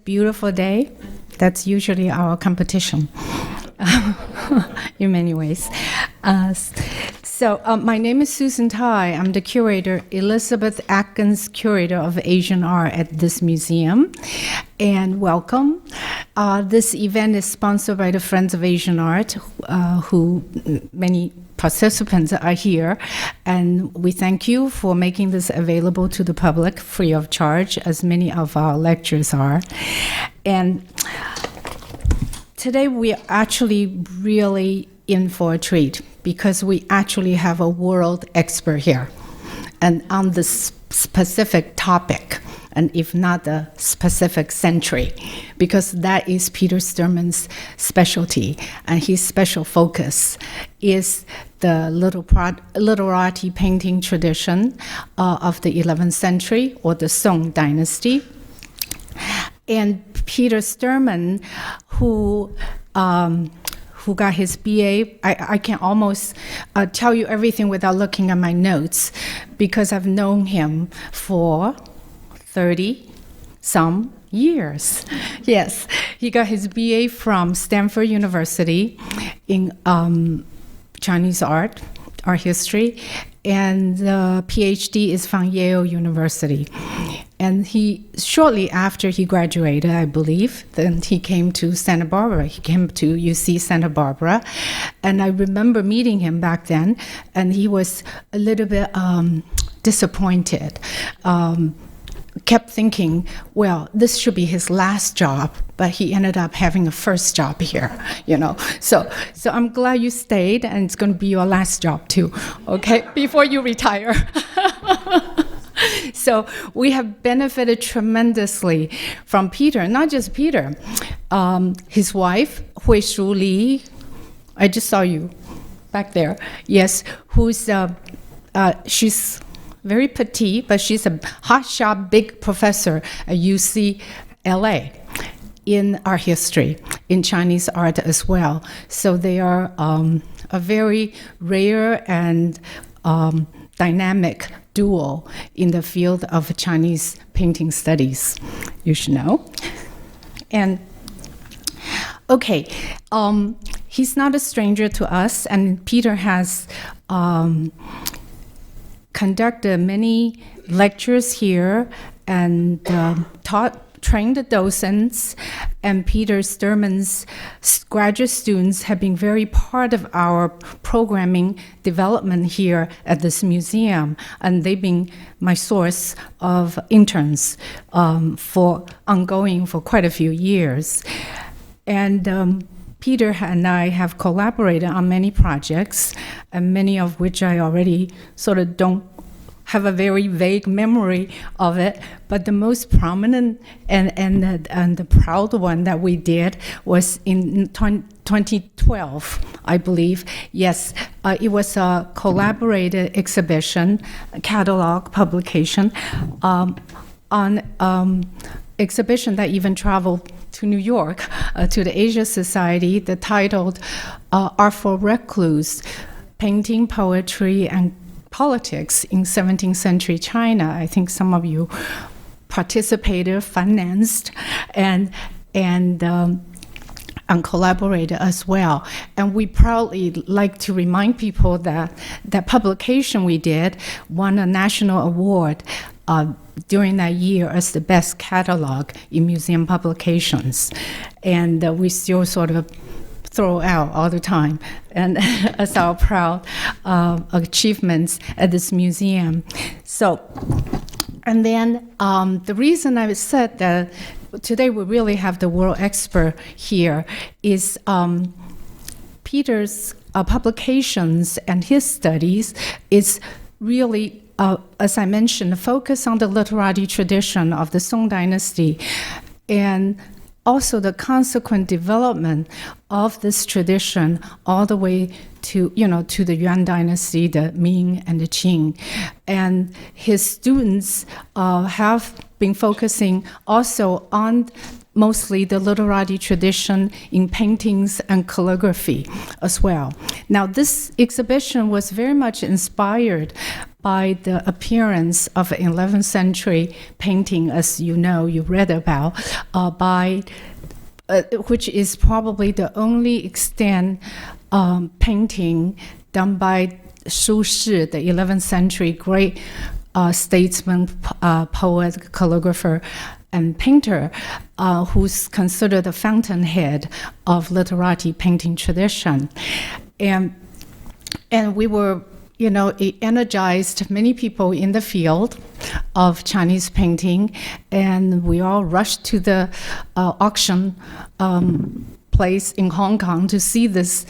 beautiful day. That's usually our competition in many ways. My name is Susan Tai. I'm the curator, Elizabeth Atkins Curator of Asian Art at this museum. And welcome. This event is sponsored by the Friends of Asian Art, who many participants are here. And we thank you for making this available to the public free of charge, as many of our lectures are. And today we are actually really in for a treat because we actually have a world expert here and on this specific topic, and if not the specific century, because that is Peter Sturman's specialty, and his special focus is the Literati painting tradition of the 11th century, or the Song dynasty. And Peter Sturman, who got his BA, I can almost tell you everything without looking at my notes, because I've known him for 30-some years. Yes, he got his BA from Stanford University in Chinese art history, and the PhD is from Yale University. And shortly after he graduated, I believe, then he came to Santa Barbara. He came to UC Santa Barbara. And I remember meeting him back then, and he was a little bit disappointed. Kept thinking, well, this should be his last job, but he ended up having a first job here, So I'm glad you stayed, and it's going to be your last job too, okay, before you retire. So we have benefited tremendously from Peter, not just Peter. His wife, Hui Shu Li, I just saw you back there, yes, who's, she's very petite, but she's a hotshot big professor at UCLA in art history, in Chinese art as well. So they are a very rare and dynamic duo in the field of Chinese painting studies, you should know. And okay, he's not a stranger to us, and Peter has conducted many lectures here and trained docents, and Peter Sturman's graduate students have been very part of our programming development here at this museum, and they've been my source of interns for quite a few years. And Peter and I have collaborated on many projects, and many of which I already sort of don't have a very vague memory of it, but the most prominent and the proud one that we did was in 2012, I believe. Yes, it was a collaborated exhibition, catalog publication, on exhibition that even traveled to New York, to the Asia Society, the titled Art for Recluse, Painting, Poetry, and Politics in 17th Century China. I think some of you participated, financed, and collaborated as well. And we proudly like to remind people that that publication we did won a national award during that year as the best catalog in museum publications. And we still sort of throw out all the time, and as our proud achievements at this museum. So, and then the reason I said that today we really have the world expert here is Peter's publications and his studies is really, as I mentioned, focus on the literati tradition of the Song dynasty, and also the consequent development of this tradition all the way to the Yuan dynasty, the Ming and the Qing. And his students have been focusing also on mostly the literati tradition in paintings and calligraphy as well. Now, this exhibition was very much inspired by the appearance of an 11th century painting, as you know, you read about, which is probably the only extant painting done by Su Shi, the 11th century great statesman, poet, calligrapher, and painter, who's considered the fountainhead of Literati painting tradition. And we were, it energized many people in the field of Chinese painting, and we all rushed to the auction place in Hong Kong to see this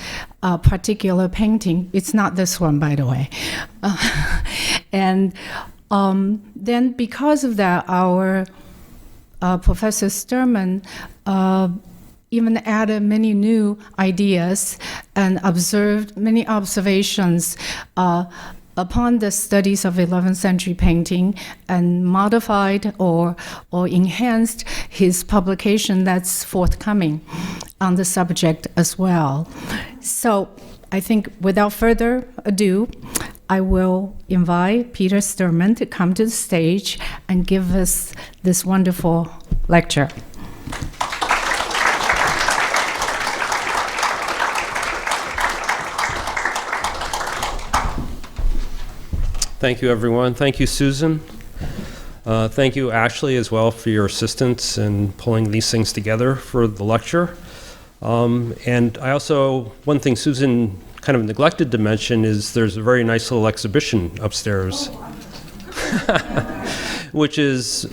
particular painting. It's not this one, by the way. And then because of that, our Professor Sturman even added many new ideas and observed many observations upon the studies of 11th century painting, and modified or enhanced his publication that's forthcoming on the subject as well. So I think without further ado, I will invite Peter Sturman to come to the stage and give us this wonderful lecture. Thank you, everyone. Thank you, Susan. Thank you, Ashley, as well, for your assistance in pulling these things together for the lecture. And I also, one thing Susan kind of neglected to mention is there's a very nice little exhibition upstairs, which is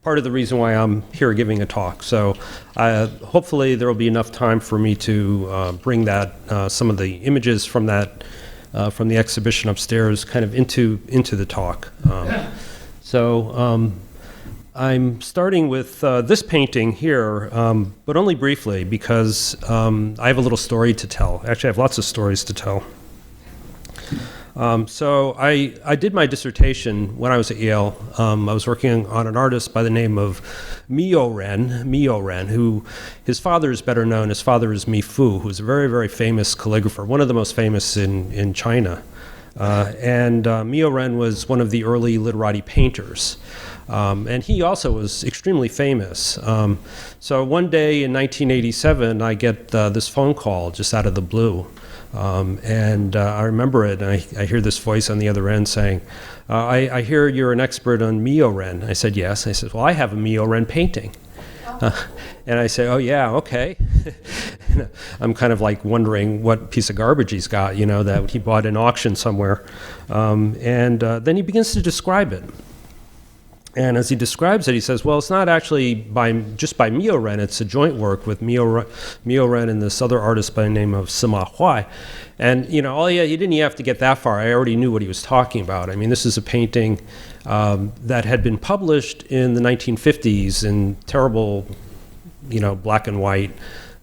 part of the reason why I'm here giving a talk. So hopefully there will be enough time for me to bring that, some of the images from that, from the exhibition upstairs kind of into the talk. I'm starting with this painting here, but only briefly because I have a little story to tell. Actually, I have lots of stories to tell. So I did my dissertation when I was at Yale. I was working on an artist by the name of Miao Ren, who his father is better known. His father is Mi Fu, who's a very, very famous calligrapher, one of the most famous in China. And Miao Ren was one of the early Literati painters. And he also was extremely famous. So one day in 1987, I get this phone call just out of the blue. And I remember it, and I hear this voice on the other end saying, I hear you're an expert on Miao Ren. I said, yes. I said, well, I have a Miao Ren painting. And I say, oh, yeah, okay. I'm kind of like wondering what piece of garbage he's got, that he bought in auction somewhere. And then he begins to describe it. And as he describes it, he says, well, it's not actually just by Miao Ren, it's a joint work with Miao Ren and this other artist by the name of Sima Huai. And, he didn't even have to get that far. I already knew what he was talking about. I mean, this is a painting that had been published in the 1950s in terrible, black and white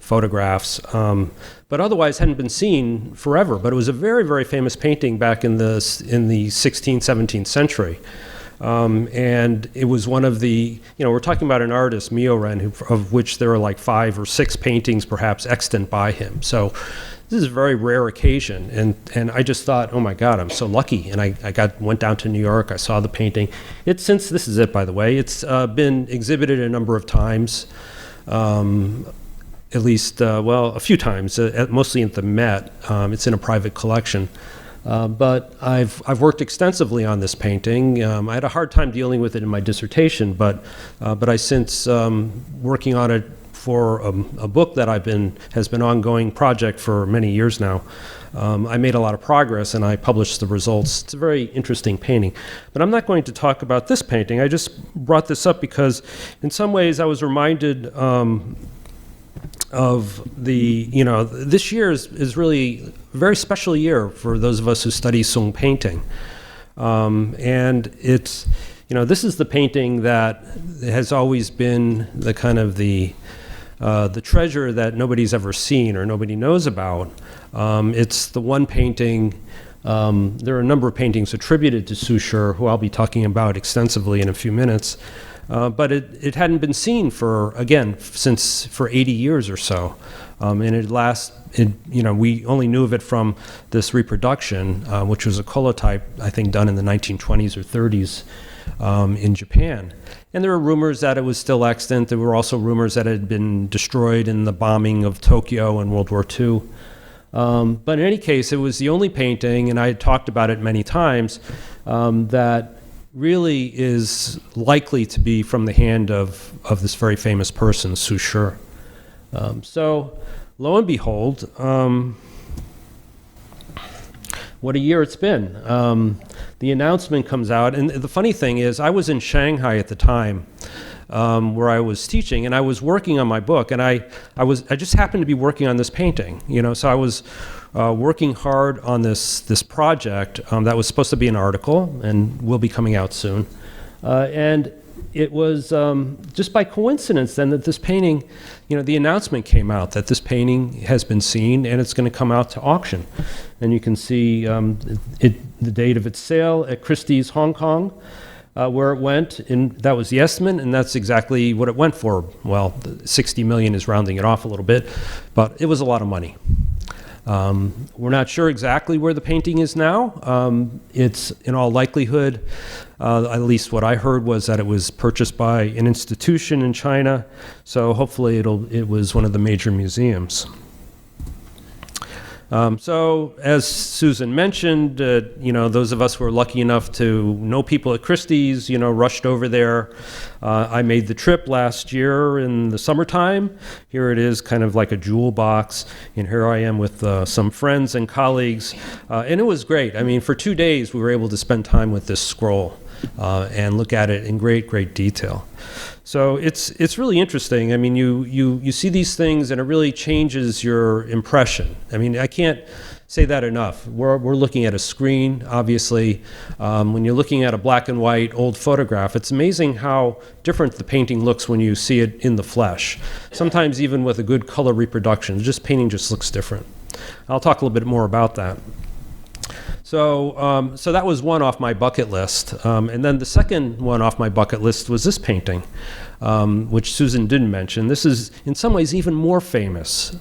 photographs, but otherwise hadn't been seen forever. But it was a very, very famous painting back in the 16th, 17th century. And it was one of the, we're talking about an artist, Miao Ren, of which there are like 5 or 6 paintings perhaps extant by him. So this is a very rare occasion. And I just thought, oh my God, I'm so lucky. And I went down to New York, I saw the painting. This is it, by the way. It's been exhibited a number of times, at least, a few times, mostly at the Met. It's in a private collection. But I've worked extensively on this painting. I had a hard time dealing with it in my dissertation, but I since working on it for a book that has been ongoing project for many years now. I made a lot of progress and I published the results. It's a very interesting painting. But I'm not going to talk about this painting. I just brought this up because in some ways I was reminded of this year is really a very special year for those of us who study Song painting. And it's, this is the painting that has always been the kind of the treasure that nobody's ever seen or nobody knows about. It's the one painting, there are a number of paintings attributed to Su Shi, who I'll be talking about extensively in a few minutes. but it hadn't been seen for 80 years or so. And we only knew of it from this reproduction, which was a colotype, I think, done in the 1920s or 30s in Japan. And there were rumors that it was still extant. There were also rumors that it had been destroyed in the bombing of Tokyo in World War II. But in any case, it was the only painting, and I had talked about it many times, that really is likely to be from the hand of this very famous person, Su Shi. So lo and behold, what a year it's been. The announcement comes out, and the funny thing is, I was in Shanghai at the time, where I was teaching, and I was working on my book, and I just happened to be working on this painting, so I was working hard on this project that was supposed to be an article and will be coming out soon, and it was just by coincidence then that this painting, the announcement came out that this painting has been seen and it's going to come out to auction. And you can see the date of its sale at Christie's Hong Kong, where it went, and that was the estimate, and that's exactly what it went for. Well, 60 million is rounding it off a little bit, but it was a lot of money. We're not sure exactly where the painting is now. It's in all likelihood, at least what I heard was that it was purchased by an institution in China, so hopefully it was one of the major museums. So as Susan mentioned, those of us who were lucky enough to know people at Christie's, rushed over there. I made the trip last year in the summertime. Here it is, kind of like a jewel box, and here I am with some friends and colleagues, and it was great. I mean, for 2 days we were able to spend time with this scroll and look at it in great detail. So it's really interesting. I mean, you see these things and it really changes your impression. I mean, I can't say that enough. We're looking at a screen, obviously. When you're looking at a black and white old photograph, it's amazing how different the painting looks when you see it in the flesh. Sometimes even with a good color reproduction, painting just looks different. I'll talk a little bit more about that. So that was one off my bucket list. And then the second one off my bucket list was this painting, which Susan didn't mention. This is in some ways even more famous.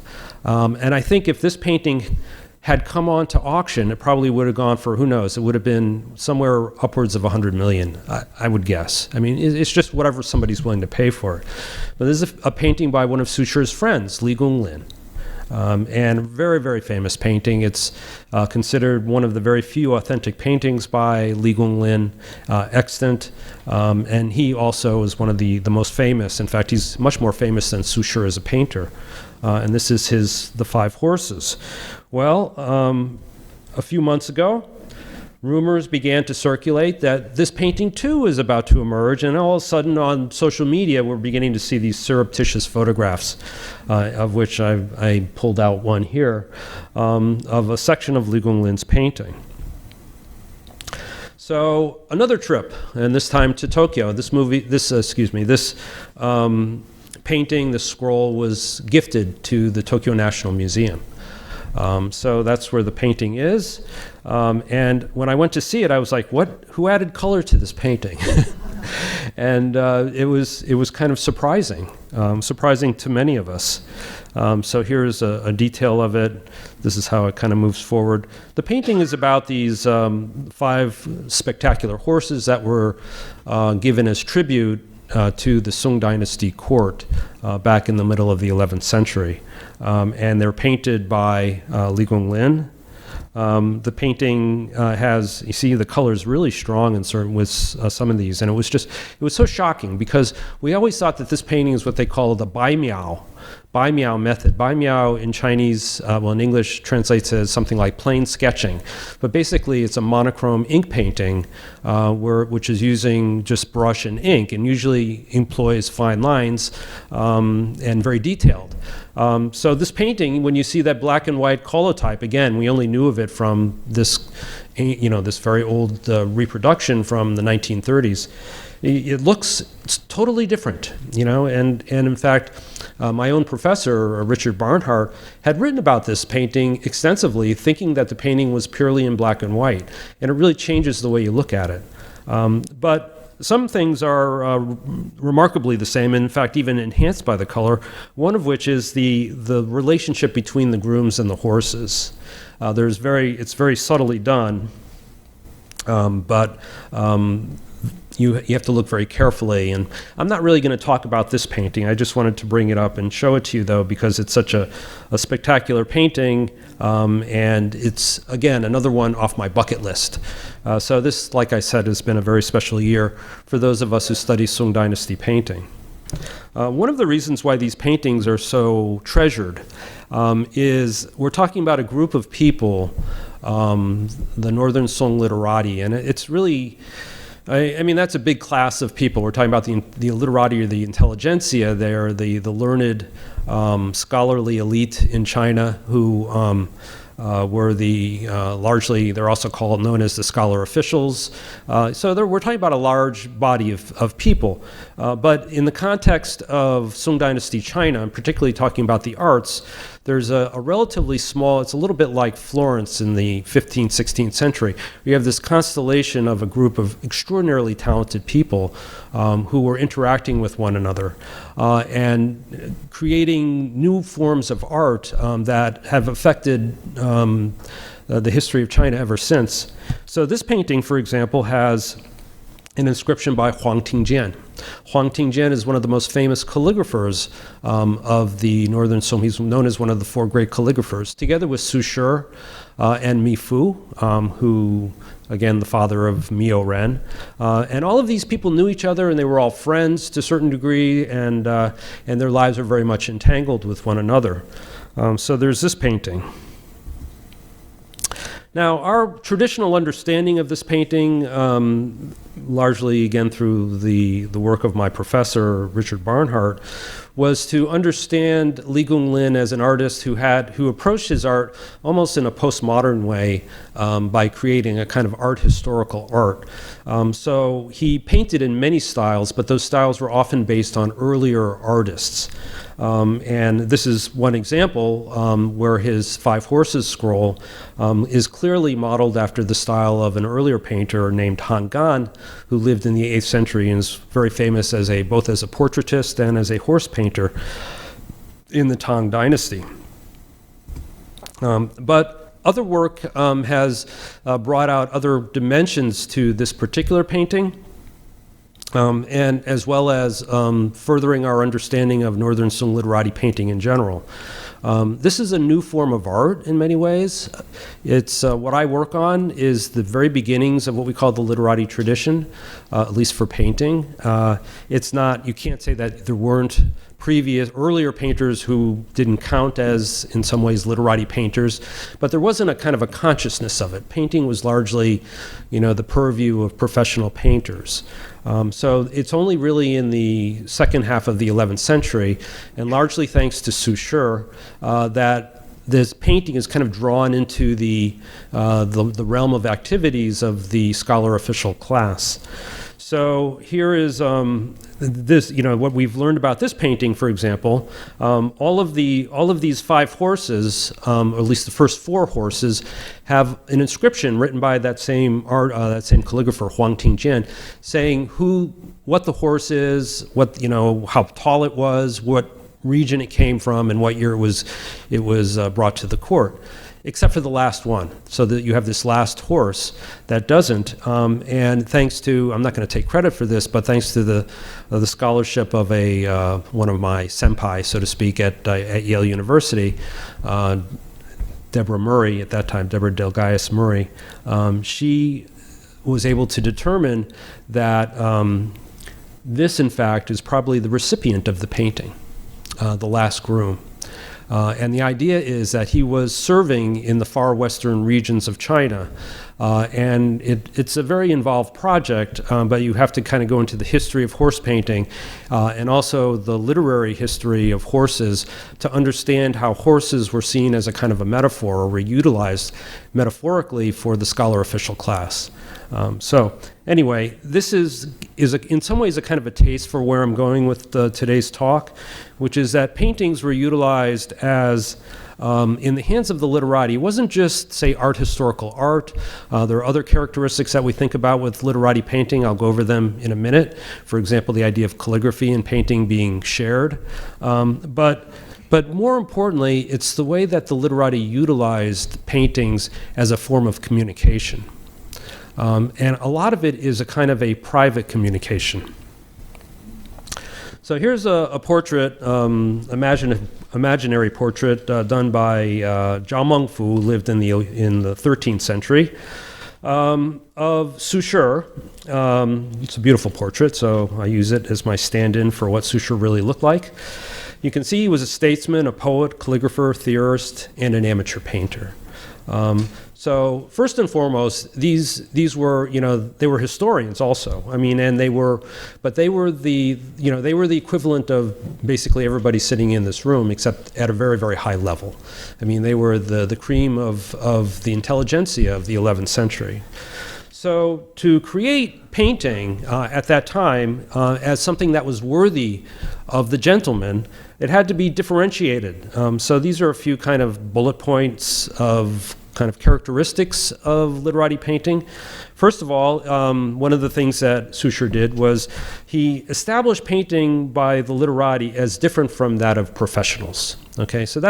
And I think if this painting had come on to auction, it probably would have gone for, who knows, it would have been somewhere upwards of 100 million, I would guess. I mean, it's just whatever somebody's willing to pay for it. But this is a painting by one of Su Shi's friends, Li Gonglin. And very famous painting. It's considered one of the very few authentic paintings by Li Gonglin extant, and he also is one of the most famous. In fact, he's much more famous than Su Shi as a painter. And this is The Five Horses. Well, a few months ago, rumors began to circulate that this painting too is about to emerge, and all of a sudden on social media we're beginning to see these surreptitious photographs, of which I pulled out one here, of a section of Li Gonglin's painting. So another trip, and this time to Tokyo. This painting, this scroll, was gifted to the Tokyo National Museum. So that's where the painting is. And when I went to see it, I was like, who added color to this painting? And it was kind of surprising to many of us. So here's a detail of it. This is how it kind of moves forward. The painting is about these 5 spectacular horses that were given as tribute to the Sung Dynasty court back in the middle of the 11th century. And they're painted by Li Gonglin. The painting has, you see the colors really strong in certain with some of these, and it was so shocking because we always thought that this painting is what they call the bai miao method. Bai miao in Chinese, in English translates as something like plain sketching, but basically it's a monochrome ink painting which is using just brush and ink, and usually employs fine lines and very detailed. So this painting, when you see that black and white colotype, again, we only knew of it from this very old reproduction from the 1930s. It looks totally different, and in fact, my own professor, Richard Barnhart, had written about this painting extensively, thinking that the painting was purely in black and white, and it really changes the way you look at it. But some things are remarkably the same, in fact, even enhanced by the color, one of which is the relationship between the grooms and the horses. It's very subtly done, but you have to look very carefully. And I'm not really going to talk about this painting. I just wanted to bring it up and show it to you, though, because it's such a spectacular painting, and it's, again, another one off my bucket list. So this, like I said, has been a very special year for those of us who study Sung Dynasty painting. One of the reasons why these paintings are so treasured is we're talking about a group of people, the Northern Sung Literati, and it's really... I mean, that's a big class of people. We're talking about the literati or the intelligentsia. They're the learned, scholarly elite in China who were largely, they're also known as the scholar officials. So we're talking about a large body of people. But in the context of Sung Dynasty China, and particularly talking about the arts, there's a relatively small, it's a little bit like Florence in the 15th, 16th century. We have this constellation of a group of extraordinarily talented people who were interacting with one another and creating new forms of art that have affected the history of China ever since. So this painting, for example, has an inscription by Huang Tingjian. Huang Tingjian is one of the most famous calligraphers of the Northern Sung. He's known as one of the four great calligraphers, together with Su Shi and Mi Fu, who, again, the father of Miao Ren. And all of these people knew each other, and they were all friends to a certain degree, and their lives are very much entangled with one another. So there's this painting. Now, our traditional understanding of this painting, largely again through the work of my professor, Richard Barnhart, was to understand Li Gonglin as an artist who approached his art almost in a postmodern way by creating a kind of art historical art. So he painted in many styles, but those styles were often based on earlier artists. And this is one example where his Five Horses scroll is clearly modeled after the style of an earlier painter named Han Gan, who lived in the 8th century and is very famous both as a portraitist and as a horse painter in the Tang Dynasty. But other work has brought out other dimensions to this particular painting. And as well as furthering our understanding of Northern Sung Literati painting in general. This is a new form of art in many ways. It's what I work on is the very beginnings of what we call the Literati tradition, at least for painting. It's not, you can't say that there weren't earlier painters who didn't count as, in some ways, literati painters, but there wasn't a kind of a consciousness of it. Painting was largely, the purview of professional painters. So it's only really in the second half of the 11th century, and largely thanks to Su Shi, that this painting is kind of drawn into the realm of activities of the scholar official class. So here is this, what we've learned about this painting, for example. All of these five horses, or at least the first four horses, have an inscription written by that same calligrapher, Huang Tingjian, saying what the horse is, how tall it was, what region it came from, and what year it was brought to the court. Except for the last one, so that you have this last horse that doesn't. And thanks to, I'm not going to take credit for this, but thanks to the scholarship of one of my senpai, so to speak, at Yale University, Deborah Murray at that time, Deborah Delgaius Murray, she was able to determine that this, in fact, is probably the recipient of the painting, the last groom. And the idea is that he was serving in the far western regions of China. And it's a very involved project, but you have to kind of go into the history of horse painting and also the literary history of horses to understand how horses were seen as a kind of a metaphor or were utilized metaphorically for the scholar official class. So anyway, this is in some ways a kind of a taste for where I'm going with today's talk, which is that paintings were utilized as in the hands of the literati. It wasn't just, say, art historical art, There are other characteristics that we think about with literati painting. I'll go over them in a minute. For example, the idea of calligraphy and painting being shared. But more importantly, it's the way that the literati utilized paintings as a form of communication. And a lot of it is a kind of a private communication. So here's a portrait, imaginary portrait done by Zhao Mengfu, who lived in the 13th century, of Su Shi. It's a beautiful portrait, so I use it as my stand-in for what Su Shi really looked like. You can see he was a statesman, a poet, calligrapher, theorist, and an amateur painter. So first and foremost, these were, they were historians also. I mean, and they were the equivalent of basically everybody sitting in this room, except at a very, very high level. I mean, they were the cream of the intelligentsia of the 11th century. So to create painting at that time as something that was worthy of the gentleman, it had to be differentiated. So these are a few kind of bullet points of kind of characteristics of literati painting. First of all, one of the things that Su Shi did was he established painting by the literati as different from that of professionals. Okay, so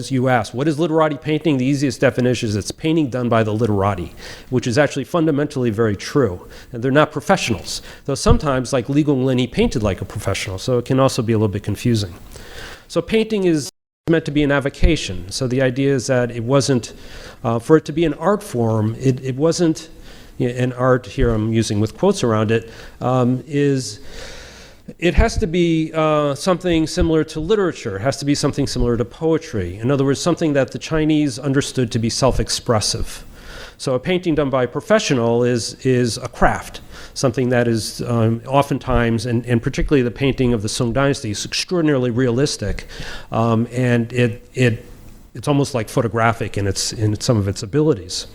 you asked, what is literati painting? The easiest definition is it's painting done by the literati, which is actually fundamentally very true. And they're not professionals, though sometimes, like Li Gonglin, he painted like a professional, so it can also be a little bit confusing. So painting is meant to be an avocation. So the idea is that it wasn't, for it to be an art form, it wasn't, an art here I'm using with quotes around it, it has to be something similar to literature. It has to be something similar to poetry. In other words, something that the Chinese understood to be self-expressive. So a painting done by a professional is a craft, something that is oftentimes, and particularly the painting of the Song Dynasty, is extraordinarily realistic, and it's almost like photographic in some of its abilities.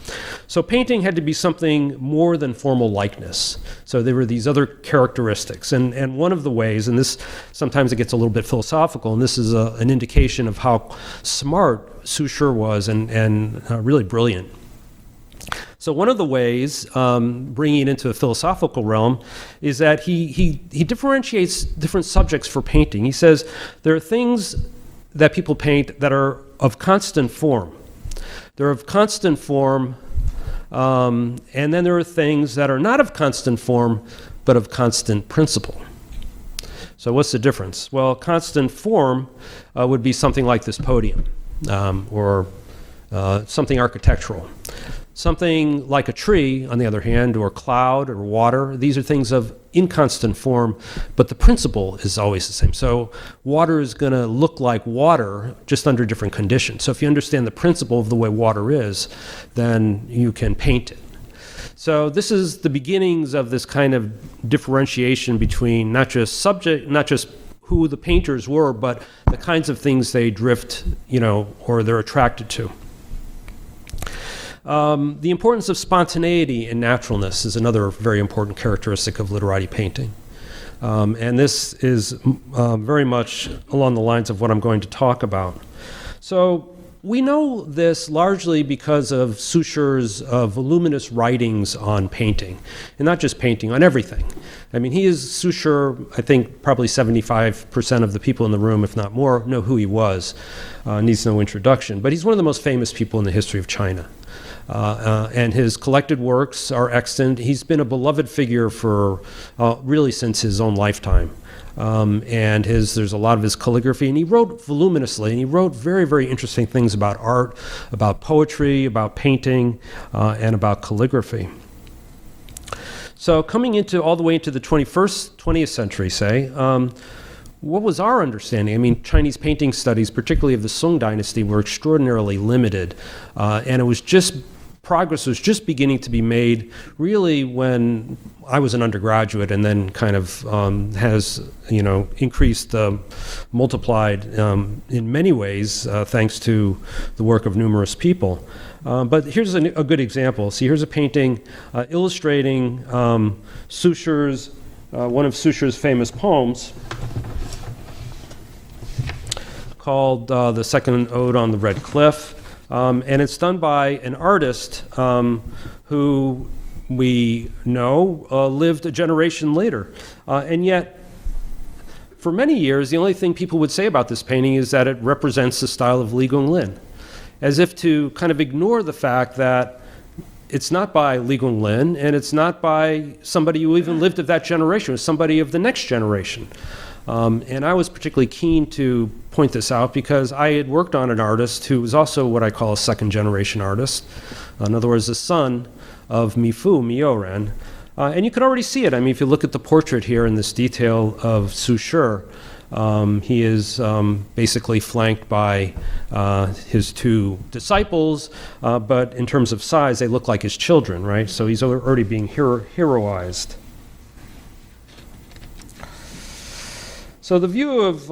So painting had to be something more than formal likeness. So there were these other characteristics, and one of the ways, and this sometimes it gets a little bit philosophical, and this is an indication of how smart Su Shi was and really brilliant. So one of the ways, bringing it into a philosophical realm, is that he differentiates different subjects for painting. He says there are things that people paint that are of constant form. They're of constant form, and then there are things that are not of constant form, but of constant principle. So what's the difference? Well, constant form would be something like this podium, or something architectural. Something like a tree, on the other hand, or cloud or water, these are things of inconstant form, but the principle is always the same. So water is going to look like water, just under different conditions. So if you understand the principle of the way water is, then you can paint it. So this is the beginnings of this kind of differentiation between not just who the painters were, but the kinds of things they drift, or they're attracted to. The importance of spontaneity and naturalness is another very important characteristic of literati painting. And this is very much along the lines of what I'm going to talk about. So we know this largely because of Su Shi's voluminous writings on painting, and not just painting, on everything. I mean, Su Shi, I think probably 75% of the people in the room, if not more, know who he was. Needs no introduction. But he's one of the most famous people in the history of China. And his collected works are extant. He's been a beloved figure for really since his own lifetime. And there's a lot of his calligraphy, and he wrote voluminously, and he wrote very, very interesting things about art, about poetry, about painting, and about calligraphy. So coming all the way into the 20th century, say, what was our understanding? I mean, Chinese painting studies, particularly of the Song Dynasty, were extraordinarily limited, and progress was just beginning to be made really when I was an undergraduate, and then kind of has increased, multiplied in many ways thanks to the work of numerous people. But here's a good example. See, here's a painting illustrating Su Shi's one of Su Shi's famous poems, called The Second Ode on the Red Cliff. And it's done by an artist who we know lived a generation later. And yet, for many years, the only thing people would say about this painting is that it represents the style of Li Gonglin, as if to kind of ignore the fact that it's not by Li Gonglin, and it's not by somebody who even lived of that generation. It's somebody of the next generation. And I was particularly keen to point this out because I had worked on an artist who was also what I call a second-generation artist. In other words, the son of Miao Ren. And you can already see it. I mean, if you look at the portrait here in this detail of Su Shi, he is basically flanked by his two disciples, but in terms of size, they look like his children, right? So he's already being heroized. So the view of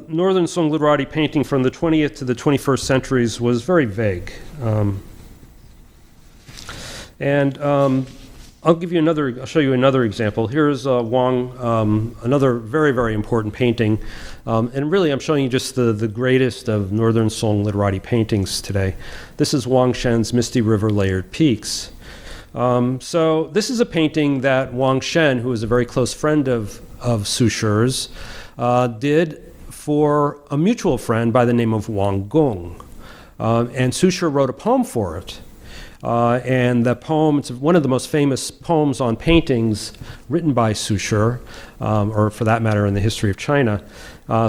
Northern Song Literati painting from the 20th to the 21st centuries was very vague. I'll show you another example. Here's Wang, another very, very important painting. And really, I'm showing you just the greatest of Northern Song Literati paintings today. This is Wang Shen's Misty River Layered Peaks. So this is a painting that Wang Shen, who is a very close friend of Su Shi's, did for a mutual friend by the name of Wang Gong. And Su Shi wrote a poem for it. And the poem, it's one of the most famous poems on paintings written by Su Shi, or for that matter in the history of China.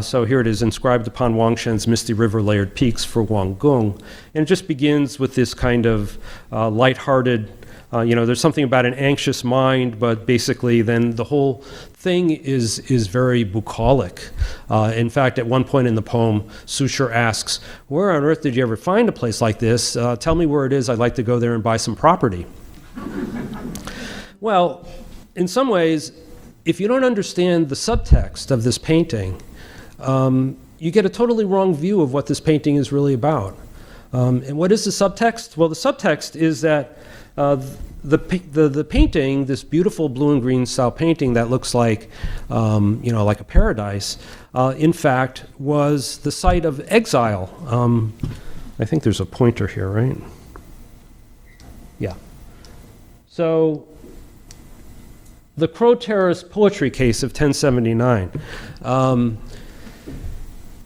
So here it is, inscribed upon Wang Shen's Misty River Layered Peaks for Wang Gong. And it just begins with this kind of lighthearted, there's something about an anxious mind, but basically then the whole thing is very bucolic. In fact, at one point in the poem, Su Shi asks, "Where on earth did you ever find a place like this? Tell me where it is. I'd like to go there and buy some property." Well, in some ways, if you don't understand the subtext of this painting, you get a totally wrong view of what this painting is really about. And what is the subtext? Well, the subtext is that the painting, this beautiful blue and green style painting that looks like, like a paradise, in fact, was the site of exile. I think there's a pointer here, right? Yeah. So, the Crow Terrace poetry case of 1079.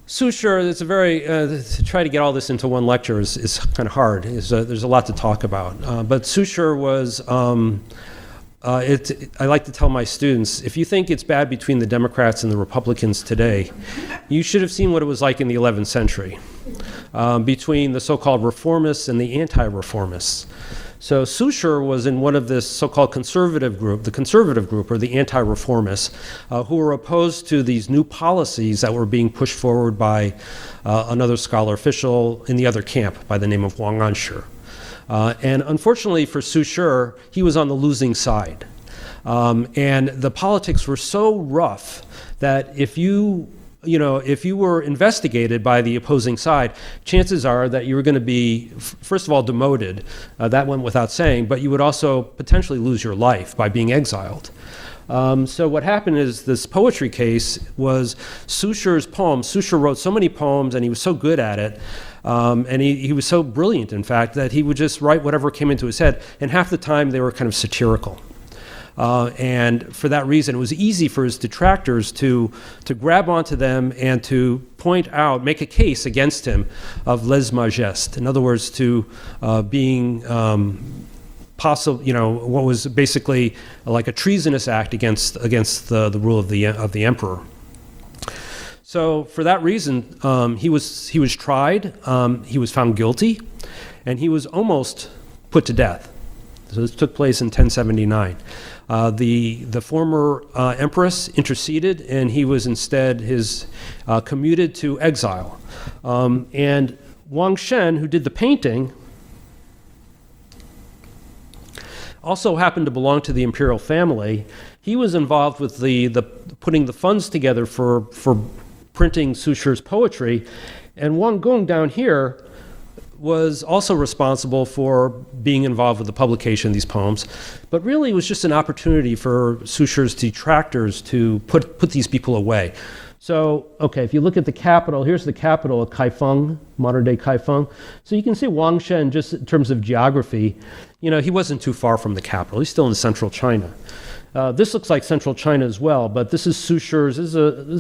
Su Shi, it's a very, to try to get all this into one lecture is kind of hard. There's a lot to talk about. But Su Shi was, I like to tell my students, if you think it's bad between the Democrats and the Republicans today, you should have seen what it was like in the 11th century, between the so-called reformists and the anti-reformists. So Su Shi was in one of this so-called conservative group, the conservative group, or the anti-reformists, who were opposed to these new policies that were being pushed forward by another scholar official in the other camp by the name of Wang Anshi. And unfortunately for Su Shi, he was on the losing side. And the politics were so rough that if you were investigated by the opposing side, chances are that you were going to be, first of all, demoted. That went without saying, but you would also potentially lose your life by being exiled. So what happened is this poetry case was Su Shi's poems. Su Shi wrote so many poems, and he was so good at it, and he was so brilliant, in fact, that he would just write whatever came into his head, and half the time they were kind of satirical. And for that reason, it was easy for his detractors to grab onto them and to point out, make a case against him of lèse-majesté. In other words, to being possible, what was basically like a treasonous act against the rule of the emperor. So for that reason, he was tried, he was found guilty, and he was almost put to death. So this took place in 1079. The former empress interceded, and he was instead commuted to exile. And Wang Shen, who did the painting, also happened to belong to the imperial family. He was involved with the putting the funds together for printing Su Shi's poetry, and Wang Gong down here was also responsible for being involved with the publication of these poems, but really it was just an opportunity for Su Shi's detractors to put these people away. So, okay, if you look at the capital, here's the capital of Kaifeng, modern-day Kaifeng. So you can see Wangshen, just in terms of geography, he wasn't too far from the capital. He's still in central China. This looks like central China as well, but this is Su Shi's. This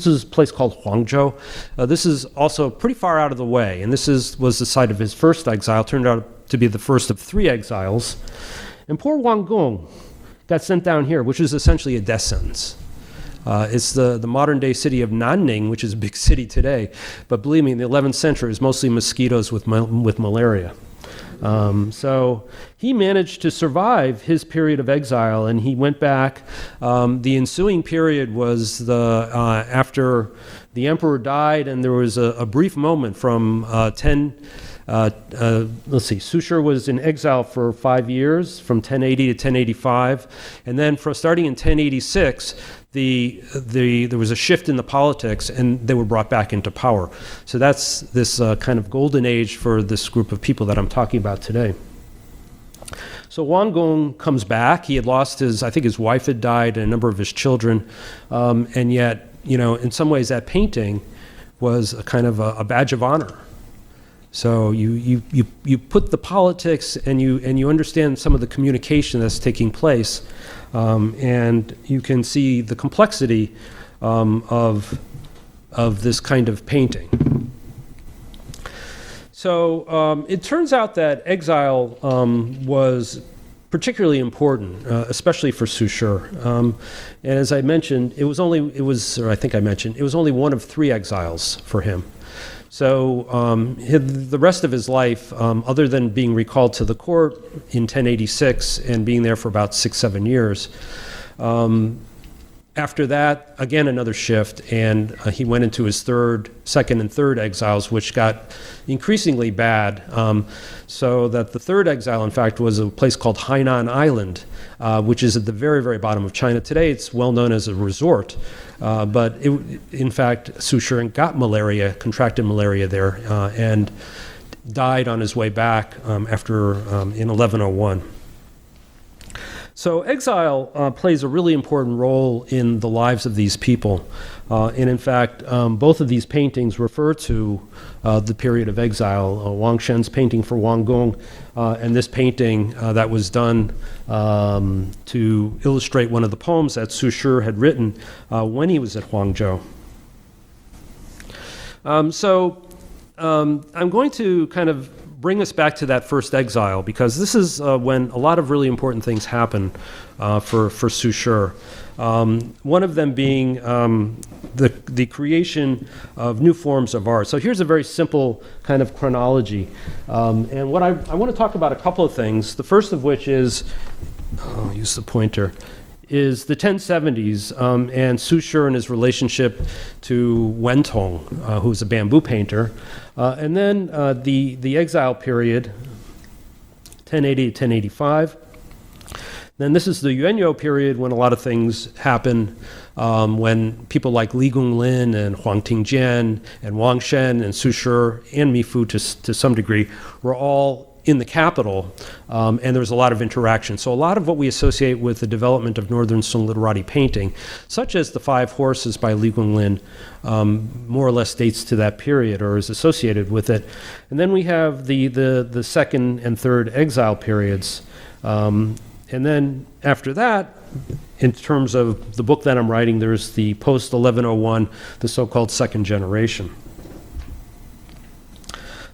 is a place called Huangzhou. This is also pretty far out of the way, and this was the site of his first exile. Turned out to be the first of 3 exiles. And poor Wang Gong got sent down here, which is essentially a death sentence. It's the modern-day city of Nanning, which is a big city today. But believe me, in the 11th century, it was mostly mosquitoes with malaria. So he managed to survive his period of exile, and he went back. The ensuing period was after the emperor died, and there was a brief moment from Su Shi was in exile for 5 years, from 1080 to 1085, and then starting in 1086, there was a shift in the politics, and they were brought back into power. So that's this kind of golden age for this group of people that I'm talking about today. So Wang Gong comes back. He had lost his wife had died and a number of his children, and yet, in some ways that painting was a kind of a badge of honor. So you put the politics and you understand some of the communication that's taking place, and you can see the complexity of this kind of painting. So it turns out that exile was particularly important, especially for Su Shi. And as I mentioned, it was only one of 3 exiles for him. So the rest of his life, other than being recalled to the court in 1086 and being there for about 6-7 years, after that, again, another shift, and he went into his second and third exiles, which got increasingly bad, so that the third exile, in fact, was a place called Hainan Island, which is at the very, very bottom of China. Today, it's well known as a resort, but in fact, Su Shi contracted malaria there, and died on his way back in 1101. So exile plays a really important role in the lives of these people. And in fact, both of these paintings refer to the period of exile. Wang Shen's painting for Wang Gong, and this painting that was done to illustrate one of the poems that Su Shi had written when he was at Huangzhou. I'm going to kind of bring us back to that first exile, because this is when a lot of really important things happen for Su Shi. One of them being the creation of new forms of art. So here's a very simple kind of chronology. And what I want to talk about a couple of things. The first of which is, I'll use the pointer, is the 1070s and Su Shi and his relationship to Wen Tong, who was a bamboo painter. And then the exile period, 1080 to 1085. Then this is the Yuanyo period, when a lot of things happen, when people like Li Gonglin and Huang Tingjian and Wang Shen and Su Shi and Mi Fu to some degree were all in the capital, and there was a lot of interaction. So a lot of what we associate with the development of Northern Sung Literati painting, such as the 5 Horses by Li Gonglin, more or less dates to that period or is associated with it. And then we have the second and third exile periods. And then after that, in terms of the book that I'm writing, there's the post-1101, the so-called second generation.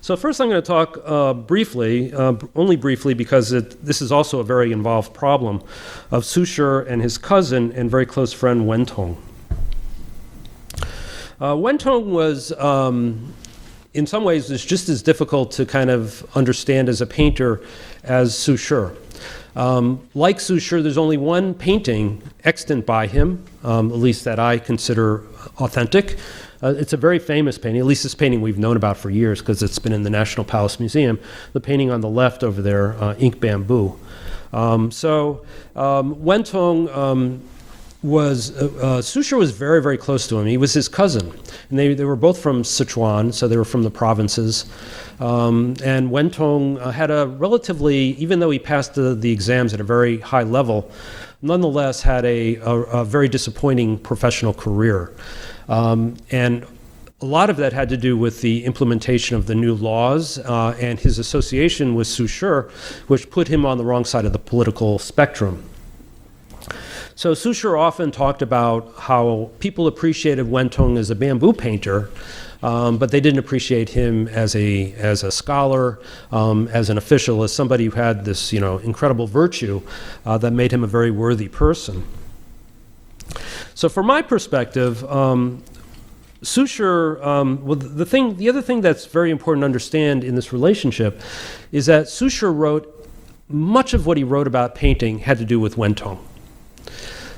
So first I'm going to talk briefly, only briefly, because this is also a very involved problem, of Su Shi and his cousin and very close friend Wen Tong. Wen Tong was, in some ways, is just as difficult to kind of understand as a painter as Su Shi. Like Su Shi, there's only one painting extant by him, at least that I consider authentic. It's a very famous painting, at least this painting we've known about for years because it's been in the National Palace Museum. The painting on the left over there, Ink Bamboo. Wen Tong Su Shi was very, very close to him. He was his cousin. And they were both from Sichuan, so they were from the provinces. And Wen Tong had a relatively, even though he passed the exams at a very high level, nonetheless had a very disappointing professional career. And a lot of that had to do with the implementation of the new laws and his association with Su Shi, which put him on the wrong side of the political spectrum. So Su Shi often talked about how people appreciated Wen Tong as a bamboo painter, but they didn't appreciate him as a scholar, as an official, as somebody who had this incredible virtue that made him a very worthy person. So from my perspective, Su Shi, the other thing that's very important to understand in this relationship is that Su Shi wrote, much of what he wrote about painting had to do with Wen Tong.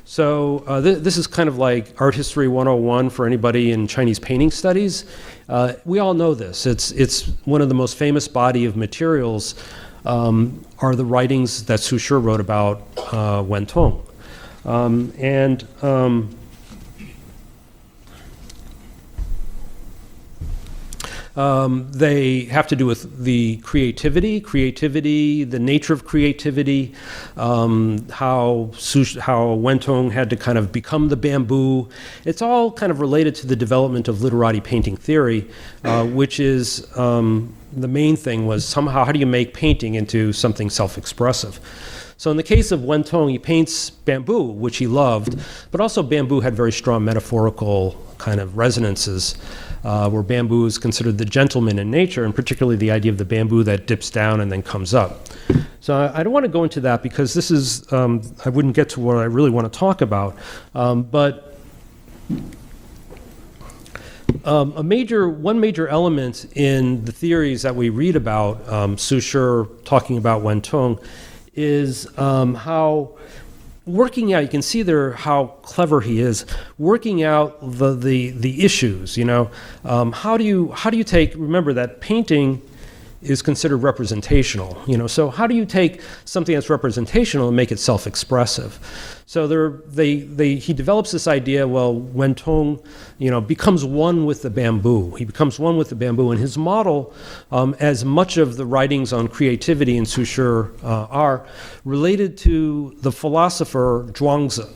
So this is kind of like art history 101 for anybody in Chinese painting studies. We all know this. It's one of the most famous body of materials are the writings that Su Shi wrote about Wen Tong. They have to do with the creativity, the nature of creativity, how Wen Tong had to kind of become the bamboo. It's all kind of related to the development of Literati painting theory, which is the main thing was somehow how do you make painting into something self-expressive. So in the case of Wen Tong, he paints bamboo, which he loved, but also bamboo had very strong metaphorical kind of resonances, where bamboo is considered the gentleman in nature, and particularly the idea of the bamboo that dips down and then comes up. So I don't want to go into that because this is, I wouldn't get to what I really want to talk about, but one major element in the theories that we read about Su Shi talking about Wen Tong is how working out, you can see there how clever he is, working out the issues, how do you take, remember that painting is considered representational, so how do you take something that's representational and make it self-expressive? So he develops this idea, well, Wen Tong, becomes one with the bamboo. He becomes one with the bamboo, and his model, as much of the writings on creativity in Su Shi are, related to the philosopher Zhuangzi.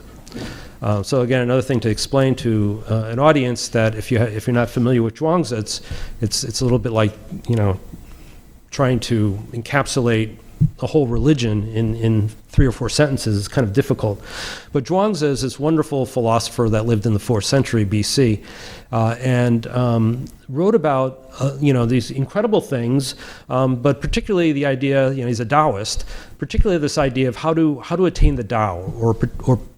So again, another thing to explain to an audience that if you're not familiar with Zhuangzi, it's a little bit like trying to encapsulate a whole religion in 3 or 4 sentences is kind of difficult. But Zhuangzi is this wonderful philosopher that lived in the 4th century BC and wrote about these incredible things, but particularly the idea, he's a Taoist, particularly this idea of how to attain the Tao, or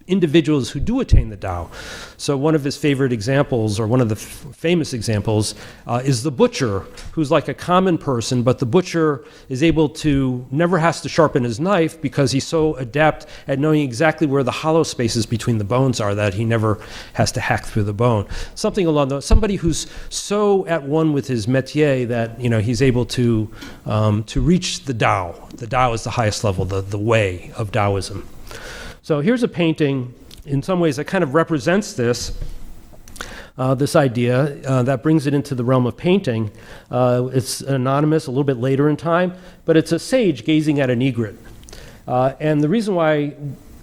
individuals who do attain the Tao. So one of his favorite examples, or one of the famous examples, is the butcher, who's like a common person, but the butcher is able to, never has to sharpen his knife because he's so adept at knowing exactly where the hollow spaces between the bones are that he never has to hack through the bone. Something along those, somebody who's so at one with his métier that he's able to reach the Tao. The Tao is the highest level, the way of Taoism. So here's a painting, in some ways, that kind of represents this idea that brings it into the realm of painting. It's anonymous, a little bit later in time, but it's a sage gazing at an egret. And the reason why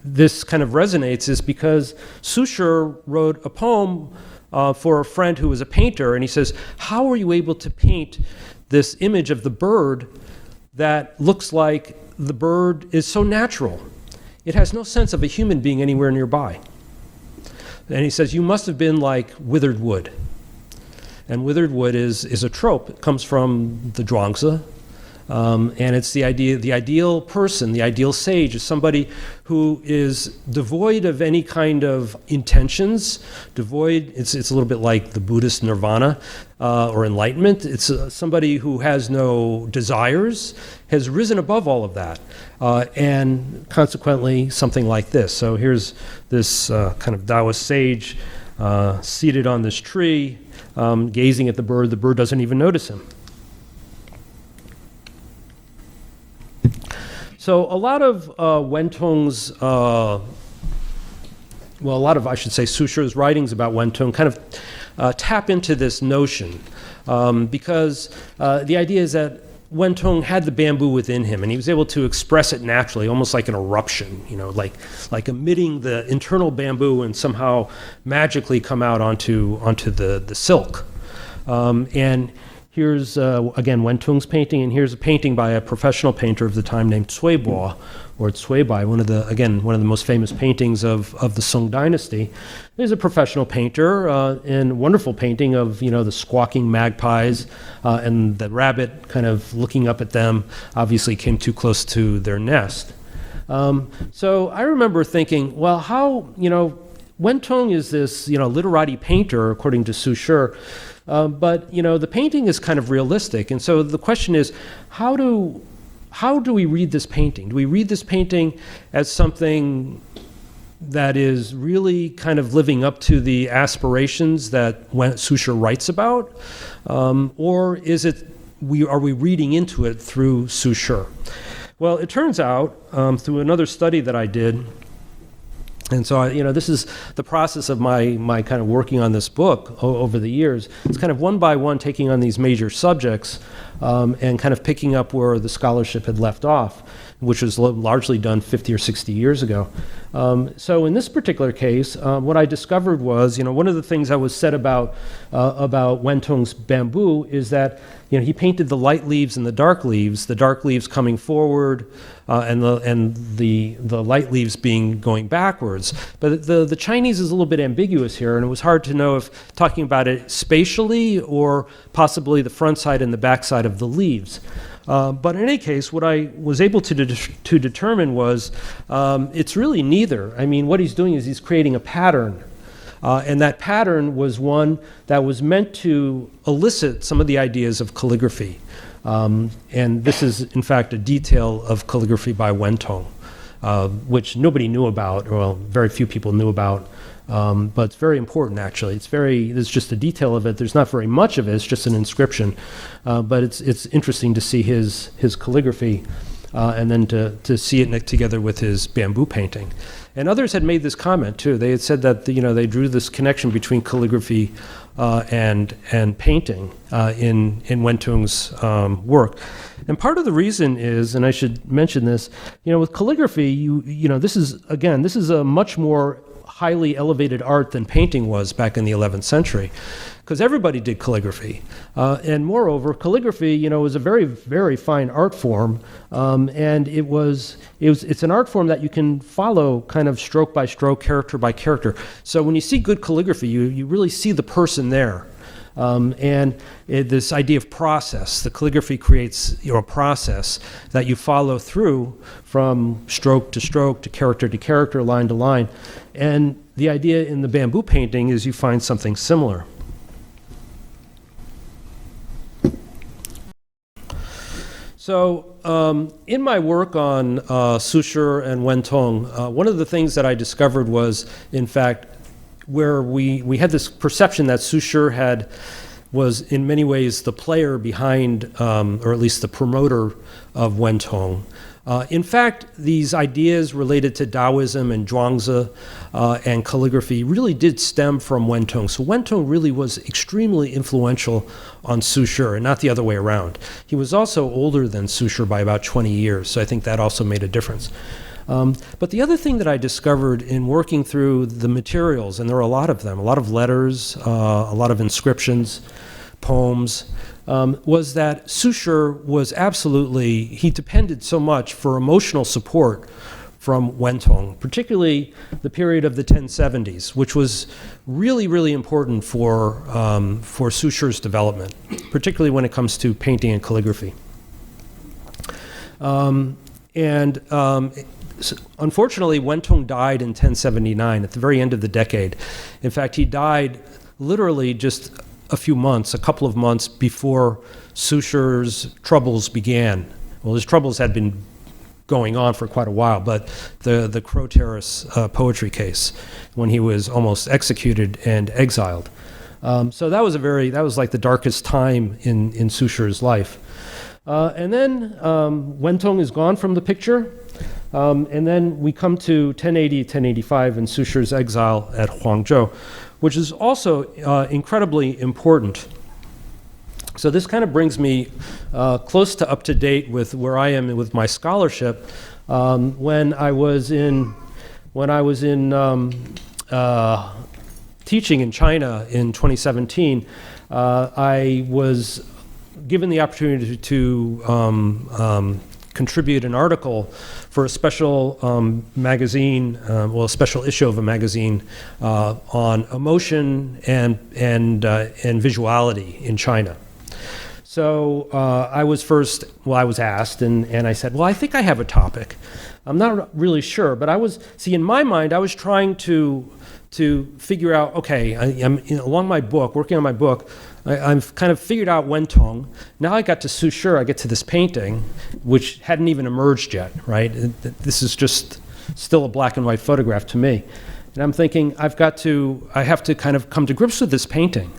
this kind of resonates is because Su Shi wrote a poem for a friend who was a painter, and he says, how are you able to paint this image of the bird that looks like the bird is so natural? It has no sense of a human being anywhere nearby. And he says, you must have been like withered wood. And withered wood is a trope. It comes from the Zhuangzi. And it's the ideal person, the ideal sage is somebody who is devoid of any kind of intentions, it's a little bit like the Buddhist nirvana or enlightenment. It's somebody who has no desires, has risen above all of that, and consequently something like this. So here's this kind of Taoist sage seated on this tree, gazing at the bird. The bird doesn't even notice him. So a lot of Wen Tong's, a lot of, I should say, Su Shi's writings about Wen Tong kind of tap into this notion because the idea is that Wentong had the bamboo within him, and he was able to express it naturally, almost like an eruption, like emitting the internal bamboo and somehow magically come out onto the silk. And here's, again, Wentong's painting, and here's a painting by a professional painter of the time named Cui Bo, or Cui Bai, one of the most famous paintings of the Song Dynasty. He's a professional painter, and wonderful painting of, the squawking magpies and the rabbit kind of looking up at them, obviously came too close to their nest. So I remember thinking, well, how, Wentong is this, literati painter, according to Su Shi, but, the painting is kind of realistic. And so the question is, how do we read this painting? Do we read this painting as something that is really kind of living up to the aspirations that Su Shi writes about? Or are we reading into it through Su Shi? Well, it turns out, through another study that I did, and so, this is the process of my kind of working on this book over the years. It's kind of one by one taking on these major subjects and kind of picking up where the scholarship had left off, which was largely done 50 or 60 years ago. So in this particular case, what I discovered was, one of the things that was said about Wentong's bamboo is that, he painted the light leaves and the dark leaves coming forward, and the light leaves going backwards. But the Chinese is a little bit ambiguous here, and it was hard to know if talking about it spatially or possibly the front side and the back side of the leaves. But in any case, what I was able to determine was it's really neither. I mean, what he's doing is he's creating a pattern. And that pattern was one that was meant to elicit some of the ideas of calligraphy. And this is, in fact, a detail of calligraphy by Wentong, which nobody knew about, or very few people knew about. But it's very important, actually. There's just a detail of it. There's not very much of it. It's just an inscription. But it's interesting to see his calligraphy and then to see it together with his bamboo painting. And others had made this comment, too. They had said that, they drew this connection between calligraphy and painting in Wentong's work. And part of the reason is, and I should mention this, with calligraphy, this is a much more highly elevated art than painting was back in the 11th century, because everybody did calligraphy. And moreover, calligraphy, was a very, very fine art form, and it's an art form that you can follow kind of stroke by stroke, character by character. So when you see good calligraphy, you really see the person there. This idea of process, the calligraphy creates a process that you follow through from stroke, to character, line to line. And the idea in the bamboo painting is you find something similar. So in my work on Su Shi and Wentong, one of the things that I discovered was, in fact, where we had this perception that Su Shi was in many ways the player behind, or at least the promoter of Wentong. In fact, these ideas related to Taoism and Zhuangzi and calligraphy really did stem from Wentong. So Wentong really was extremely influential on Su Shi, and not the other way around. He was also older than Su Shi by about 20 years, so I think that also made a difference. But the other thing that I discovered in working through the materials, and there are a lot of them, a lot of letters, a lot of inscriptions, poems, was that Su Shi was he depended so much for emotional support from Wentong, particularly the period of the 1070s, which was really, really important for Su Shi's development, particularly when it comes to painting and calligraphy. Unfortunately, Wentong died in 1079 at the very end of the decade. In fact, he died literally just a couple of months before Su Shi's troubles began. Well, his troubles had been going on for quite a while, but the Crow Terrace poetry case, when he was almost executed and exiled. So that was like the darkest time in Su Shi's life. And then Wentong is gone from the picture. And then we come to 1080, 1085 and Su Shi's exile at Huangzhou, which is also incredibly important. So this kind of brings me close to up to date with where I am with my scholarship. When I was in teaching in China in 2017, I was given the opportunity to contribute an article for a special magazine, a special issue of a magazine on emotion and visuality in China. So I was asked, and I said, well, I think I have a topic. I'm not really sure, but in my mind, I was trying to figure out, okay, along my book, working on my book, I've kind of figured out Wentong. Now I got to Su Shi, I get to this painting, which hadn't even emerged yet, right? This is just still a black and white photograph to me. And I'm thinking, I have to kind of come to grips with this painting.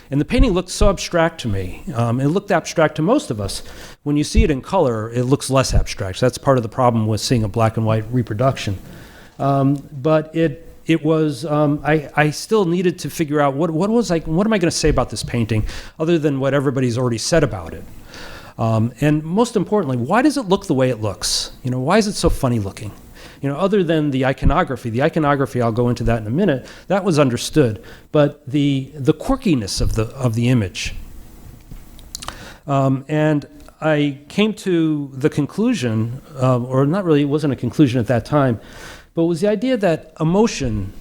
And the painting looked so abstract to me. It looked abstract to most of us. When you see it in color, it looks less abstract. So that's part of the problem with seeing a black and white reproduction. But it was, I still needed to figure out what am I going to say about this painting other than what everybody's already said about it. And most importantly, why does it look the way it looks? Why is it so funny looking? Other than the iconography, I'll go into that in a minute, that was understood. But the quirkiness of the image. And I came to the conclusion, or not really, it wasn't a conclusion at that time, but it was the idea that emotion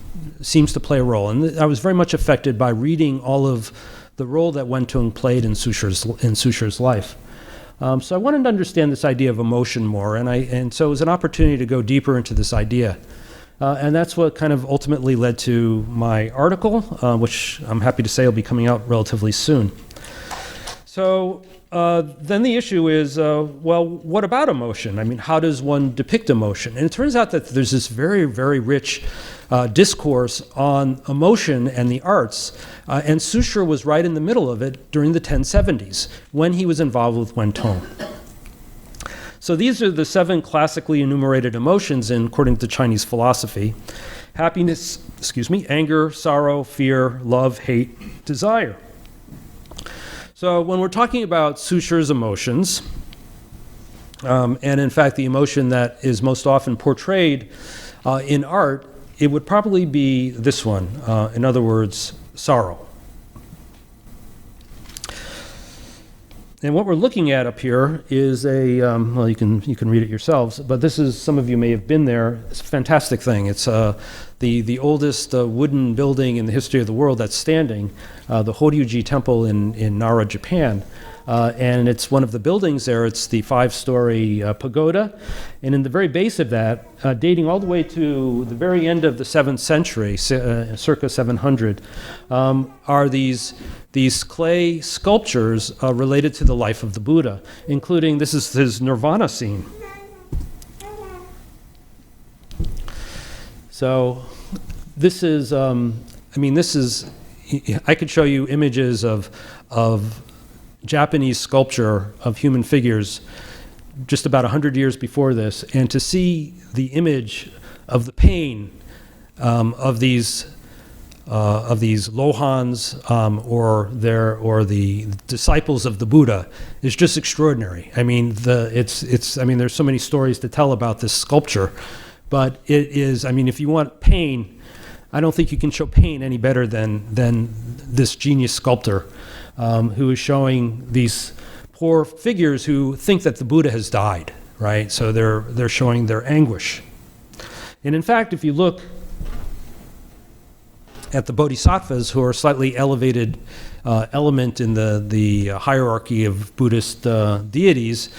seems to play a role. And I was very much affected by reading all of the role that Wentong played in Su Shi's life. So I wanted to understand this idea of emotion more, and so it was an opportunity to go deeper into this idea. And that's what kind of ultimately led to my article, which I'm happy to say will be coming out relatively soon. So then the issue is, what about emotion? I mean, how does one depict emotion? And it turns out that there's this very, very rich discourse on emotion and the arts. And Su Shi was right in the middle of it during the 1070s when he was involved with Wentong. So these are the 7 classically enumerated emotions according to Chinese philosophy: happiness, anger, sorrow, fear, love, hate, desire. So when we're talking about Su Shi's emotions, and in fact the emotion that is most often portrayed in art, it would probably be this one, in other words, sorrow. And what we're looking at up here is well, you can read it yourselves, but this is, some of you may have been there. It's a fantastic thing. It's the oldest wooden building in the history of the world that's standing, the Horyuji Temple in Nara, Japan. And it's one of the buildings there. It's the 5-story pagoda. And in the very base of that, dating all the way to the very end of the 7th century, circa 700, are these clay sculptures related to the life of the Buddha, including, this is his nirvana scene. So this is, I could show you images of Japanese sculpture of human figures just about 100 years before this, and to see the image of the pain of these lohans or the disciples of the Buddha is just extraordinary. I mean, there's so many stories to tell about this sculpture, but it is. I mean, if you want pain, I don't think you can show pain any better than this genius sculptor who is showing these poor figures who think that the Buddha has died, right? So they're showing their anguish. And in fact, if you look at the bodhisattvas, who are a slightly elevated element in the hierarchy of Buddhist deities,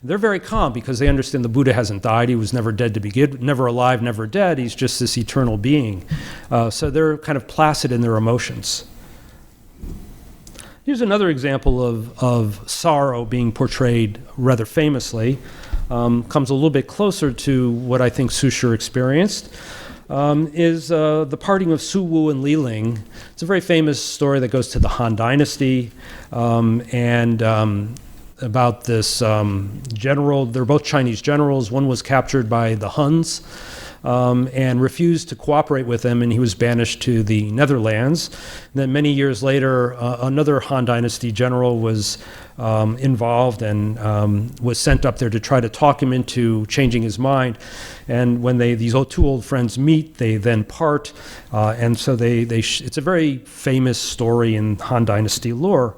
they're very calm because they understand the Buddha hasn't died. He was never dead to begin, never alive, never dead. He's just this eternal being. So they're kind of placid in their emotions. Here's another example of sorrow being portrayed rather famously. Comes a little bit closer to what I think Su Shi experienced. Is the parting of Su Wu and Li Ling. It's a very famous story that goes to the Han Dynasty, and about this general. They're both Chinese generals. One was captured by the Huns, and refused to cooperate with him, and he was banished to the Netherlands. And then many years later, another Han Dynasty general was involved and was sent up there to try to talk him into changing his mind. And when these two old friends meet, they then part, and so it's a very famous story in Han Dynasty lore,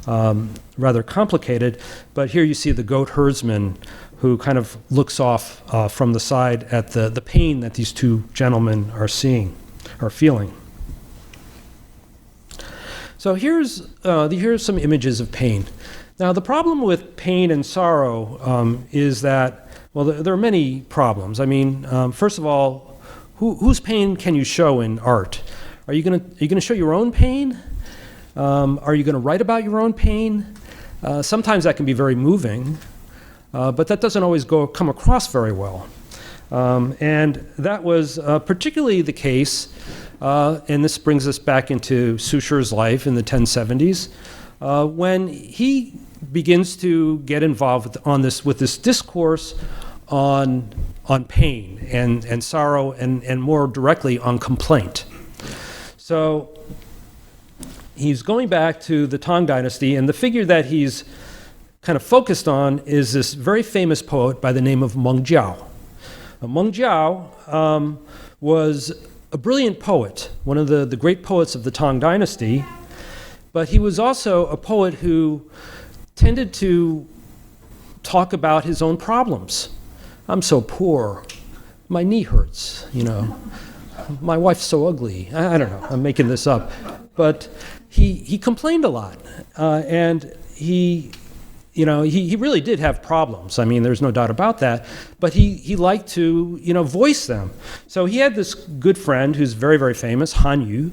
rather complicated. But here you see the goat herdsman who kind of looks off from the side at the pain that these two gentlemen are feeling. So here's some images of pain. Now, the problem with pain and sorrow is that, well, there are many problems. I mean, first of all, whose pain can you show in art? Are you going to show your own pain? Are you going to write about your own pain? Sometimes that can be very moving, but that doesn't always come across very well. And that was particularly the case, and this brings us back into Su Shi's life in the 1070s, when he begins to get involved with this discourse on pain and sorrow and more directly on complaint. So he's going back to the Tang Dynasty, and the figure that he's kind of focused on is this very famous poet by the name of Meng Jiao. Meng Jiao was a brilliant poet, one of the great poets of the Tang Dynasty, but he was also a poet who tended to talk about his own problems. I'm so poor, my knee hurts, my wife's so ugly. I don't know, I'm making this up. But he complained a lot, and he really did have problems. I mean, there's no doubt about that. But he liked to, voice them. So he had this good friend who's very, very famous, Han Yu.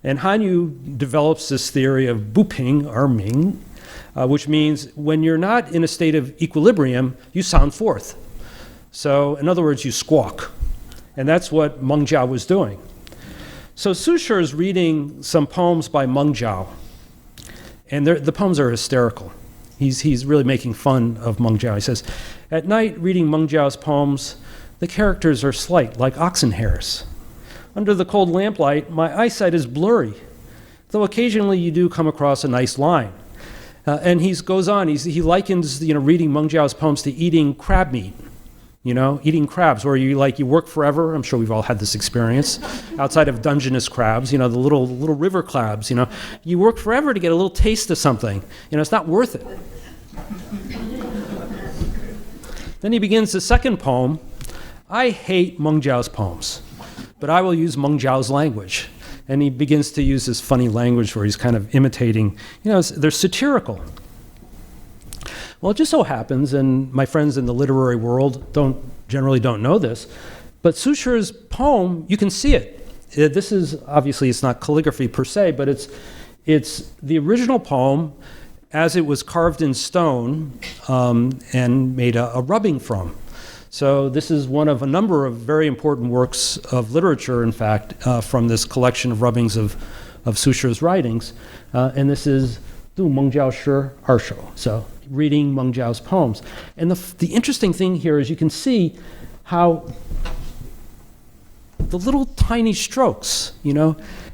And Han Yu develops this theory of buping or ming, which means when you're not in a state of equilibrium, you sound forth. So in other words, you squawk. And that's what Meng Jiao was doing. So Su Shi is reading some poems by Meng Jiao, and the poems are hysterical. He's really making fun of Meng Jiao. He says, "At night, reading Meng Jiao's poems, the characters are slight, like oxen hairs. Under the cold lamplight, my eyesight is blurry, though occasionally you do come across a nice line." And he goes on. He likens reading Meng Jiao's poems to eating crab meat. Eating crabs, where you work forever. I'm sure we've all had this experience. Outside of Dungeness crabs, the little river crabs, you work forever to get a little taste of something. It's not worth it. Then he begins the second poem. I hate Meng Jiao's poems, but I will use Meng Jiao's language. And he begins to use this funny language where he's kind of imitating, they're satirical. Well, it just so happens, and my friends in the literary world generally don't know this, but Su Shi's poem, you can see it. This is, obviously, it's not calligraphy per se, but it's the original poem as it was carved in stone and made a rubbing from. So this is one of a number of very important works of literature, in fact, from this collection of rubbings of Su Shi's writings. And this is Du Meng Jiao Shi Er Shou. So reading Meng Jiao's poems. And the interesting thing here is you can see how the little tiny strokes,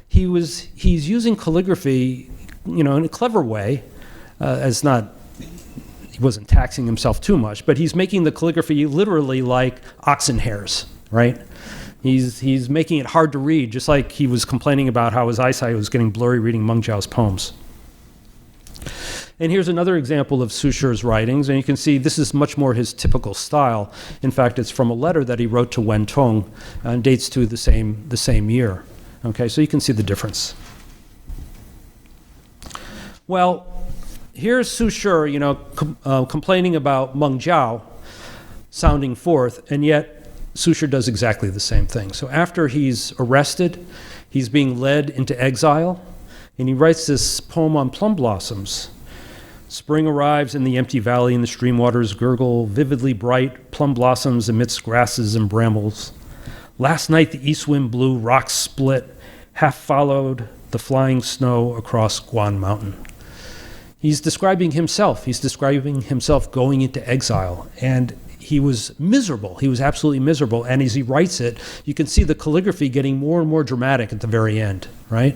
he's using calligraphy, in a clever way, he wasn't taxing himself too much, but he's making the calligraphy literally like oxen hairs, right? He's making it hard to read, just like he was complaining about how his eyesight was getting blurry reading Meng Jiao's poems. And here's another example of Su Shi's writings, and you can see this is much more his typical style. In fact, it's from a letter that he wrote to Wen Tong, and dates to the same year. Okay, so you can see the difference. Well, here's Su Shi, complaining about Meng Jiao sounding forth, and yet Su Shi does exactly the same thing. So after he's arrested, he's being led into exile, and he writes this poem on plum blossoms. Spring arrives in the empty valley, and the stream waters gurgle, vividly bright plum blossoms amidst grasses and brambles. Last night the east wind blew, rocks split, half followed the flying snow across Guan Mountain. He's describing himself. He's describing himself going into exile, and he was miserable. He was absolutely miserable. And as he writes it, you can see the calligraphy getting more and more dramatic at the very end, right?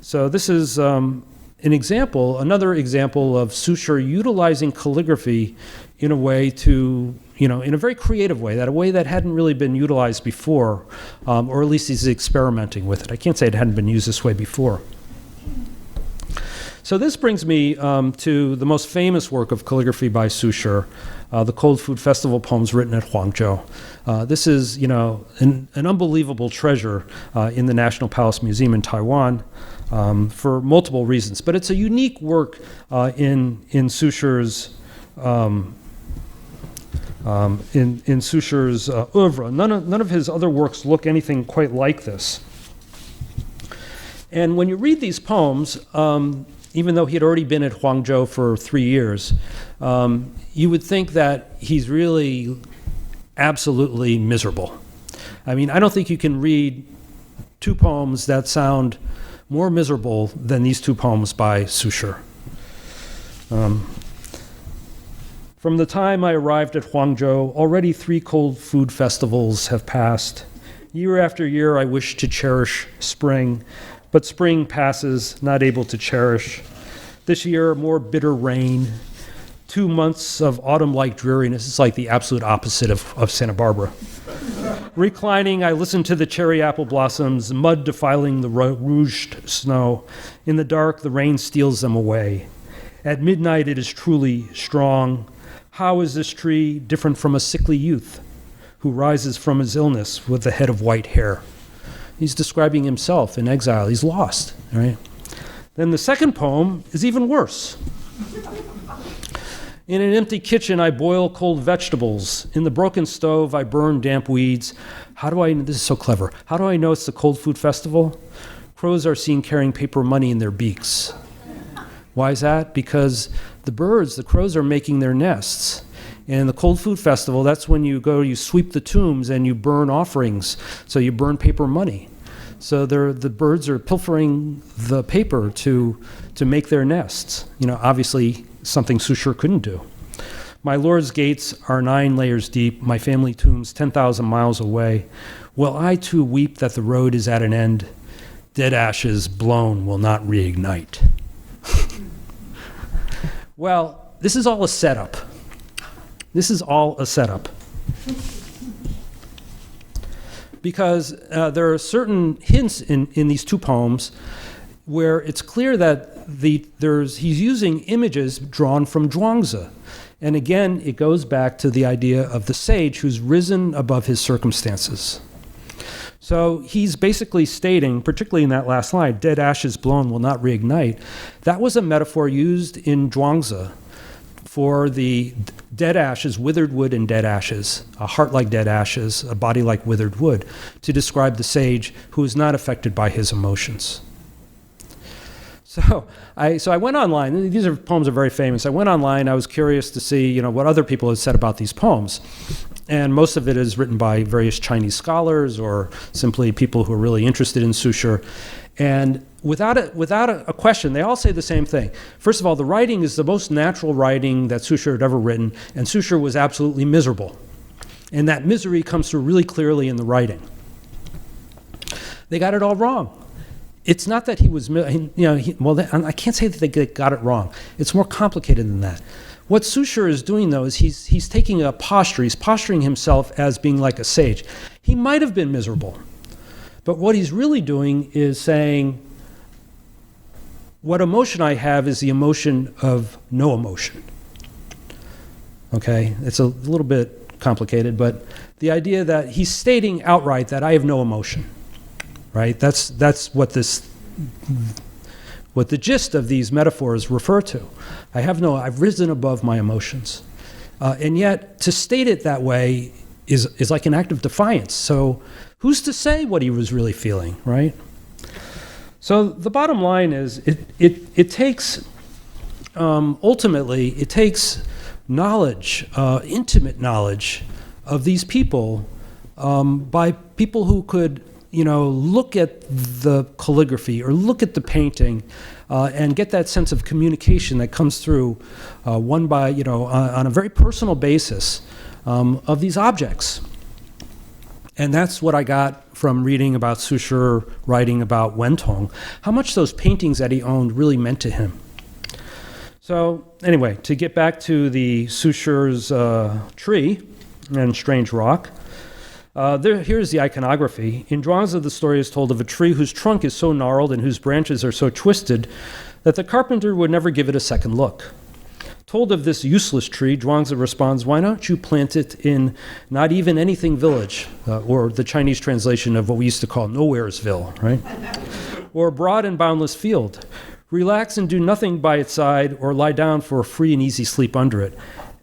So this is another example of Su Shi utilizing calligraphy in a way to, in a very creative way, a way that hadn't really been utilized before, or at least he's experimenting with it. I can't say it hadn't been used this way before. So this brings me to the most famous work of calligraphy by Su Shi, the Cold Food Festival poems written at Huangzhou. This is, an unbelievable treasure in the National Palace Museum in Taiwan for multiple reasons. But it's a unique work in Su Shi's in Su Shi's oeuvre. None of his other works look anything quite like this. And when you read these poems, even though he had already been at Huangzhou for 3 years, you would think that he's really absolutely miserable. I mean, I don't think you can read two poems that sound more miserable than these two poems by Su Shi. From the time I arrived at Huangzhou, already 3 cold food festivals have passed. Year after year, I wish to cherish spring, but spring passes, not able to cherish. This year, more bitter rain. 2 months of autumn-like dreariness. It's like the absolute opposite of Santa Barbara. Reclining, I listen to the cherry apple blossoms, mud defiling the rouged snow. In the dark, the rain steals them away. At midnight, it is truly strong. How is this tree different from a sickly youth who rises from his illness with a head of white hair? He's describing himself in exile. He's lost, right? Then the second poem is even worse. In an empty kitchen, I boil cold vegetables. In the broken stove, I burn damp weeds. This is so clever. How do I know it's the Cold Food Festival? Crows are seen carrying paper money in their beaks. Why is that? Because the crows are making their nests. And the Cold Food Festival, that's when you sweep the tombs and you burn offerings. So you burn paper money. So the birds are pilfering the paper to make their nests. Obviously something Su Shi couldn't do. My Lord's gates are 9 layers deep, my family tombs 10,000 miles away. Will I too weep that the road is at an end? Dead ashes blown will not reignite. Well, this is all a setup. Because there are certain hints in these two poems where it's clear that he's using images drawn from Zhuangzi. And again, it goes back to the idea of the sage who's risen above his circumstances. So he's basically stating, particularly in that last line, dead ashes blown will not reignite. That was a metaphor used in Zhuangzi for the dead ashes, withered wood and dead ashes, a heart like dead ashes, a body like withered wood, to describe the sage who is not affected by his emotions. So I went online. These poems are very famous. I went online. I was curious to see, what other people had said about these poems. And most of it is written by various Chinese scholars or simply people who are really interested in Su Shi. And without a question, they all say the same thing. First of all, the writing is the most natural writing that Su Shi had ever written, and Su Shi was absolutely miserable. And that misery comes through really clearly in the writing. They got it all wrong. It's not that he was, I can't say that they got it wrong. It's more complicated than that. What Su Shi is doing, though, is he's taking a posture. He's posturing himself as being like a sage. He might have been miserable, but what he's really doing is saying, what emotion I have is the emotion of no emotion. Okay? It's a little bit complicated, but the idea that he's stating outright that I have no emotion. Right? That's what the gist of these metaphors refer to. I've risen above my emotions. And yet, to state it that way is like an act of defiance. So who's to say what he was really feeling, right? So the bottom line is it takes, ultimately, it takes knowledge, intimate knowledge of these people by people who could look at the calligraphy or look at the painting and get that sense of communication that comes through on a very personal basis of these objects. And that's what I got from reading about Su Shi, writing about Wentong, how much those paintings that he owned really meant to him. So anyway, to get back to the Su Shi's tree and strange rock, here's the iconography. In Zhuangzi, the story is told of a tree whose trunk is so gnarled and whose branches are so twisted that the carpenter would never give it a second look. Told of this useless tree, Zhuangzi responds, "Why don't you plant it in not even anything village," or the Chinese translation of what we used to call Nowheresville, right? Or broad and boundless field. Relax and do nothing by its side, or lie down for a free and easy sleep under it.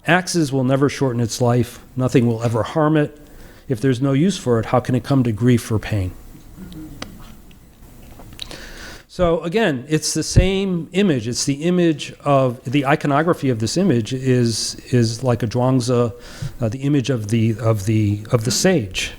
Axes will never shorten its life. Nothing will ever harm it. If there's no use for it, how can it come to grief or pain? So again, it's the same image. It's the image of the iconography of this image is like a Zhuangzi, the image of the sage.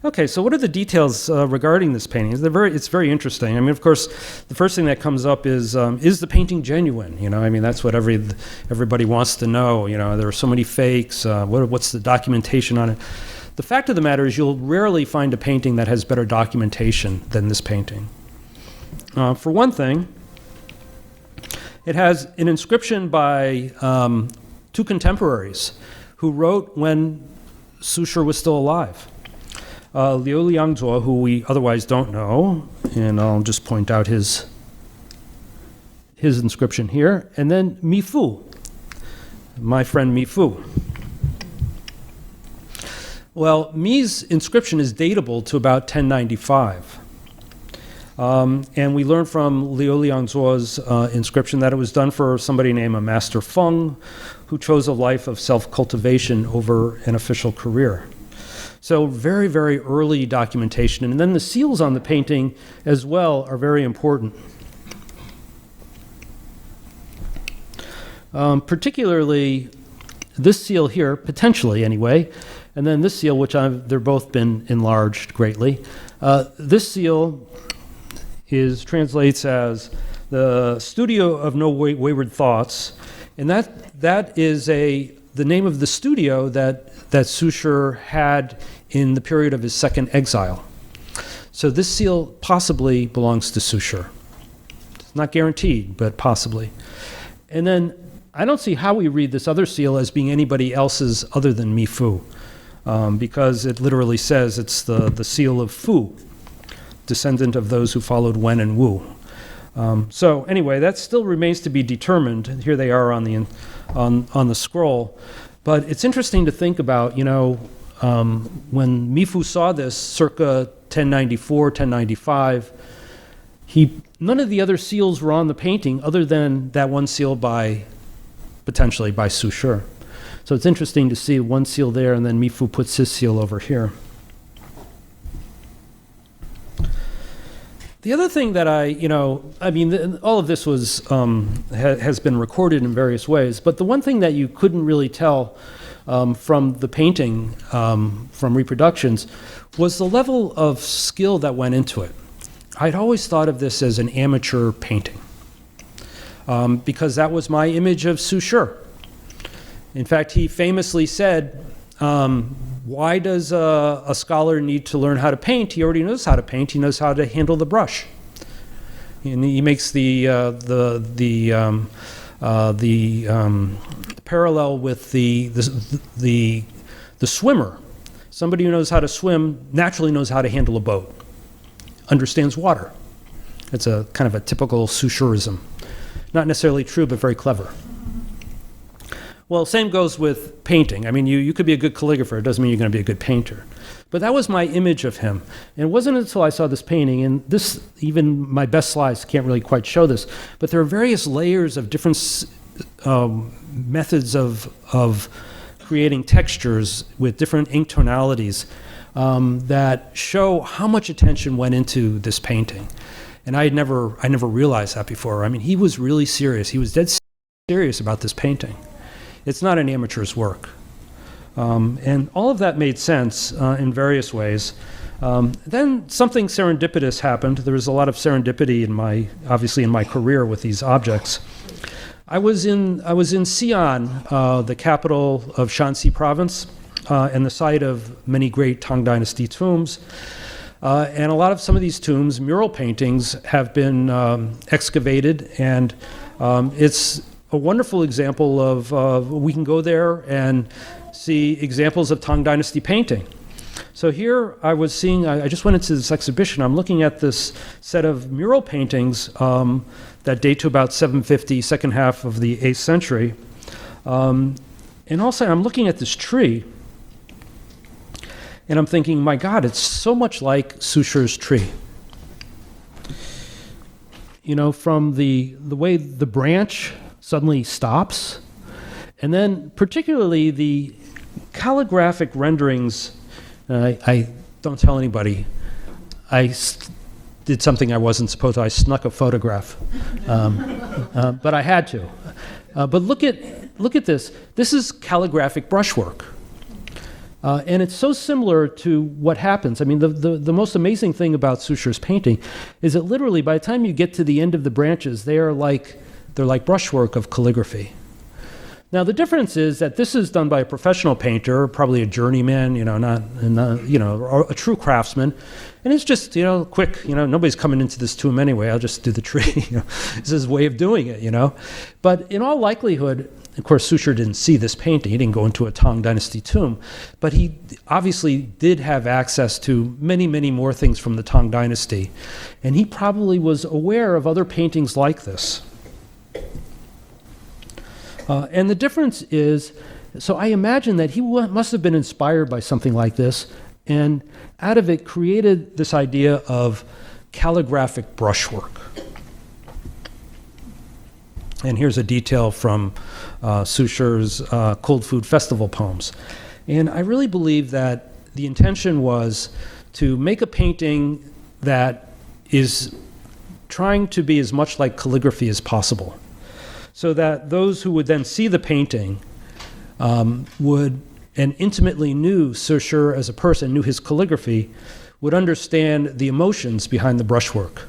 Okay, so what are the details regarding this painting? It's very interesting. I mean, of course, the first thing that comes up is the painting genuine? You know, I mean, that's what everybody wants to know. You know, there are so many fakes. What's the documentation on it? The fact of the matter is you'll rarely find a painting that has better documentation than this painting. For one thing, it has an inscription by two contemporaries who wrote when Su Shi was still alive. Liu Liangzuo, who we otherwise don't know, and I'll just point out his inscription here, and then Mi Fu, my friend Mi Fu. Well, Mi's inscription is datable to about 1095. And we learn from Liu Liangzuo's inscription that it was done for somebody named a Master Feng, who chose a life of self-cultivation over an official career. So very, very early documentation. And then the seals on the painting as well are very important. Particularly this seal here, potentially anyway, and then this seal, which they're both been enlarged greatly. This seal translates as the studio of no wayward thoughts, and that is the name of the studio that Su Shi had in the period of his second exile. So this seal possibly belongs to Su Shi. It's not guaranteed, but possibly. And then I don't see how we read this other seal as being anybody else's other than Mi Fu, because it literally says it's the seal of Fu, descendant of those who followed Wen and Wu. So anyway, that still remains to be determined. Here they are on the scroll. But it's interesting to think about, you know, when Mi Fu saw this circa 1094, 1095, none of the other seals were on the painting other than that one seal potentially by Su Shi. So it's interesting to see one seal there, and then Mi Fu puts his seal over here. The other thing that all of this has been recorded in various ways, but the one thing that you couldn't really tell from the painting, from reproductions, was the level of skill that went into it. I'd always thought of this as an amateur painting, because that was my image of Su Shi. In fact, he famously said, why does a scholar need to learn how to paint? He already knows how to paint. He knows how to handle the brush. And he makes the parallel with the swimmer. Somebody who knows how to swim naturally knows how to handle a boat, understands water. It's a kind of a typical Su Shiism. Not necessarily true, but very clever. Well, same goes with painting. I mean, you could be a good calligrapher. It doesn't mean you're going to be a good painter. But that was my image of him. And it wasn't until I saw this painting, and this, even my best slides can't really quite show this, but there are various layers of different methods of creating textures with different ink tonalities that show how much attention went into this painting. And I never realized that before. I mean, he was really serious. He was dead serious about this painting. It's not an amateur's work. And all of that made sense in various ways. Then something serendipitous happened. There was a lot of serendipity obviously in my career with these objects. I was in Xi'an, the capital of Shanxi province, and the site of many great Tang Dynasty tombs. And a lot of some of these tombs, mural paintings, have been excavated, and it's a wonderful example of we can go there and see examples of Tang Dynasty painting. So here I was seeing, I just went into this exhibition, I'm looking at this set of mural paintings that date to about 750, second half of the 8th century. And also I'm looking at this tree, and I'm thinking, my God, it's so much like Su Shi's tree. You know, from the way the branch suddenly stops, and then particularly the calligraphic renderings. I don't tell anybody. I did something I wasn't supposed to. I snuck a photograph, but I had to. But look at this. This is calligraphic brushwork. And it's so similar to what happens. I mean, the most amazing thing about Su Shi's painting is that literally by the time you get to the end of the branches, they're like brushwork of calligraphy. Now, the difference is that this is done by a professional painter, probably a journeyman, not or a true craftsman. And it's just, quick, nobody's coming into this tomb anyway. I'll just do the tree. This is his way of doing it, But in all likelihood, of course, Su Shi didn't see this painting. He didn't go into a Tang Dynasty tomb. But he obviously did have access to many, many more things from the Tang Dynasty. And he probably was aware of other paintings like this. And the difference is, so I imagine that he must have been inspired by something like this, and out of it created this idea of calligraphic brushwork. And here's a detail from Su Shi's Cold Food Festival poems. And I really believe that the intention was to make a painting that is trying to be as much like calligraphy as possible, so that those who would then see the painting would, and intimately knew Su Shi as a person, knew his calligraphy, would understand the emotions behind the brushwork.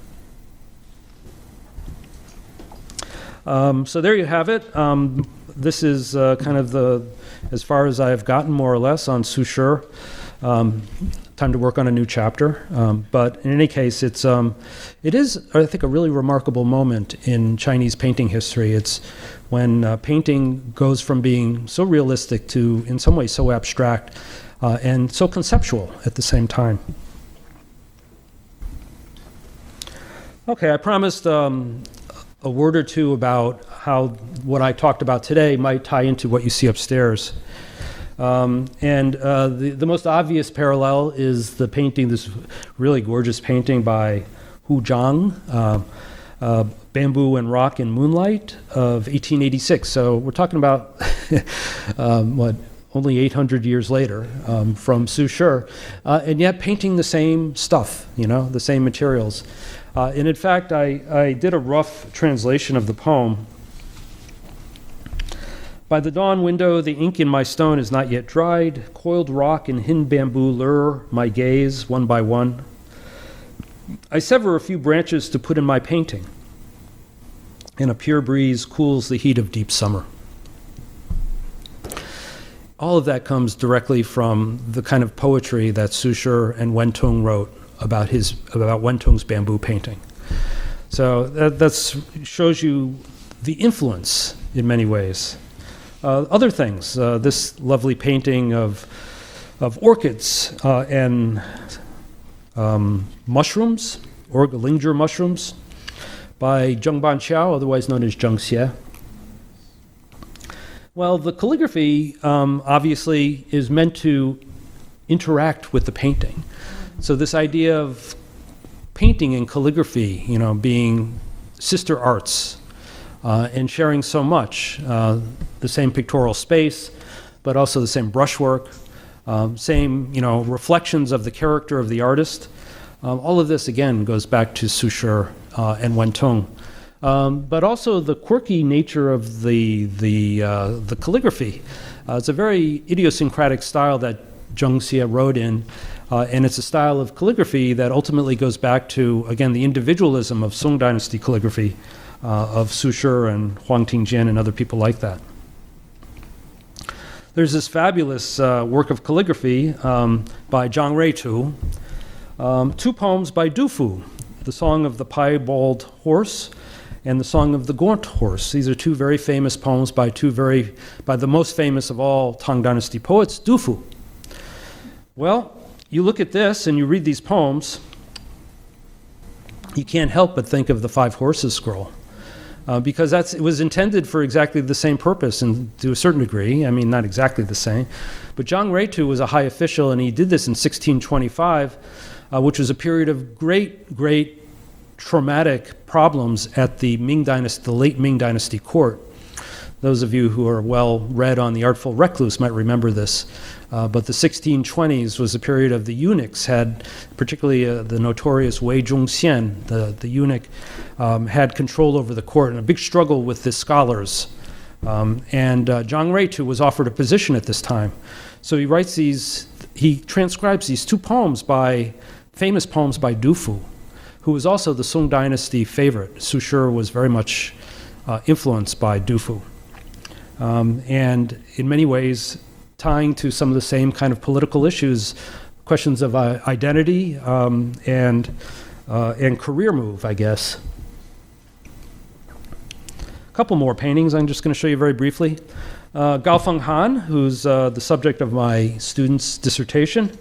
So there you have it. This is kind of as far as I've gotten more or less on Su Shi. Time to work on a new chapter. But in any case, it is, I think, a really remarkable moment in Chinese painting history. It's when painting goes from being so realistic to, in some ways, so abstract and so conceptual at the same time. Okay, I promised a word or two about how what I talked about today might tie into what you see upstairs. The most obvious parallel is the painting, this really gorgeous painting by Hu Zhang, Bamboo and Rock in Moonlight of 1886. So we're talking about, only 800 years later from Su Shi, and yet painting the same stuff, the same materials. And in fact, I did a rough translation of the poem. By the dawn window, the ink in my stone is not yet dried. Coiled rock and hin bamboo lure my gaze one by one. I sever a few branches to put in my painting, and a pure breeze cools the heat of deep summer. All of that comes directly from the kind of poetry that Su Shi and Wen Tong wrote about Wen Tong's bamboo painting. So that shows you the influence in many ways. Other things, this lovely painting of orchids and mushrooms, or linger mushrooms, by Zheng Banqiao, otherwise known as Zheng Xie. Well, the calligraphy obviously is meant to interact with the painting. So this idea of painting and calligraphy, being sister arts, and sharing so much, the same pictorial space, but also the same brushwork, same reflections of the character of the artist. All of this again goes back to Su Shi and Wen Tong, but also the quirky nature of the calligraphy. It's a very idiosyncratic style that Zheng Xie wrote in. And it's a style of calligraphy that ultimately goes back to, again, the individualism of Song Dynasty calligraphy, of Su Shi and Huang Tingjian and other people like that. There's this fabulous work of calligraphy by Zhang Reitu, two poems by Du Fu, the Song of the Piebald Horse and the Song of the Gaunt Horse. These are two very famous poems by the most famous of all Tang Dynasty poets, Du Fu. Well, you look at this and you read these poems, you can't help but think of the Five Horses scroll. Because it was intended for exactly the same purpose, and to a certain degree, I mean, not exactly the same. But Zhang Reitu was a high official, and he did this in 1625, which was a period of great traumatic problems at the Ming Dynasty, the late Ming Dynasty court. Those of you who are well read on The Artful Recluse might remember this. But the 1620s was a period of the eunuchs particularly the notorious Wei Zhongxian, the eunuch, had control over the court and a big struggle with the scholars. And Zhang Reitu was offered a position at this time. So he transcribes these two famous poems by Du Fu, who was also the Song Dynasty favorite. Su Shi was very much influenced by Du Fu. And in many ways, tying to some of the same kind of political issues, questions of identity and career move, I guess. A couple more paintings I'm just going to show you very briefly. Gao Fenghan, who's the subject of my student's dissertation.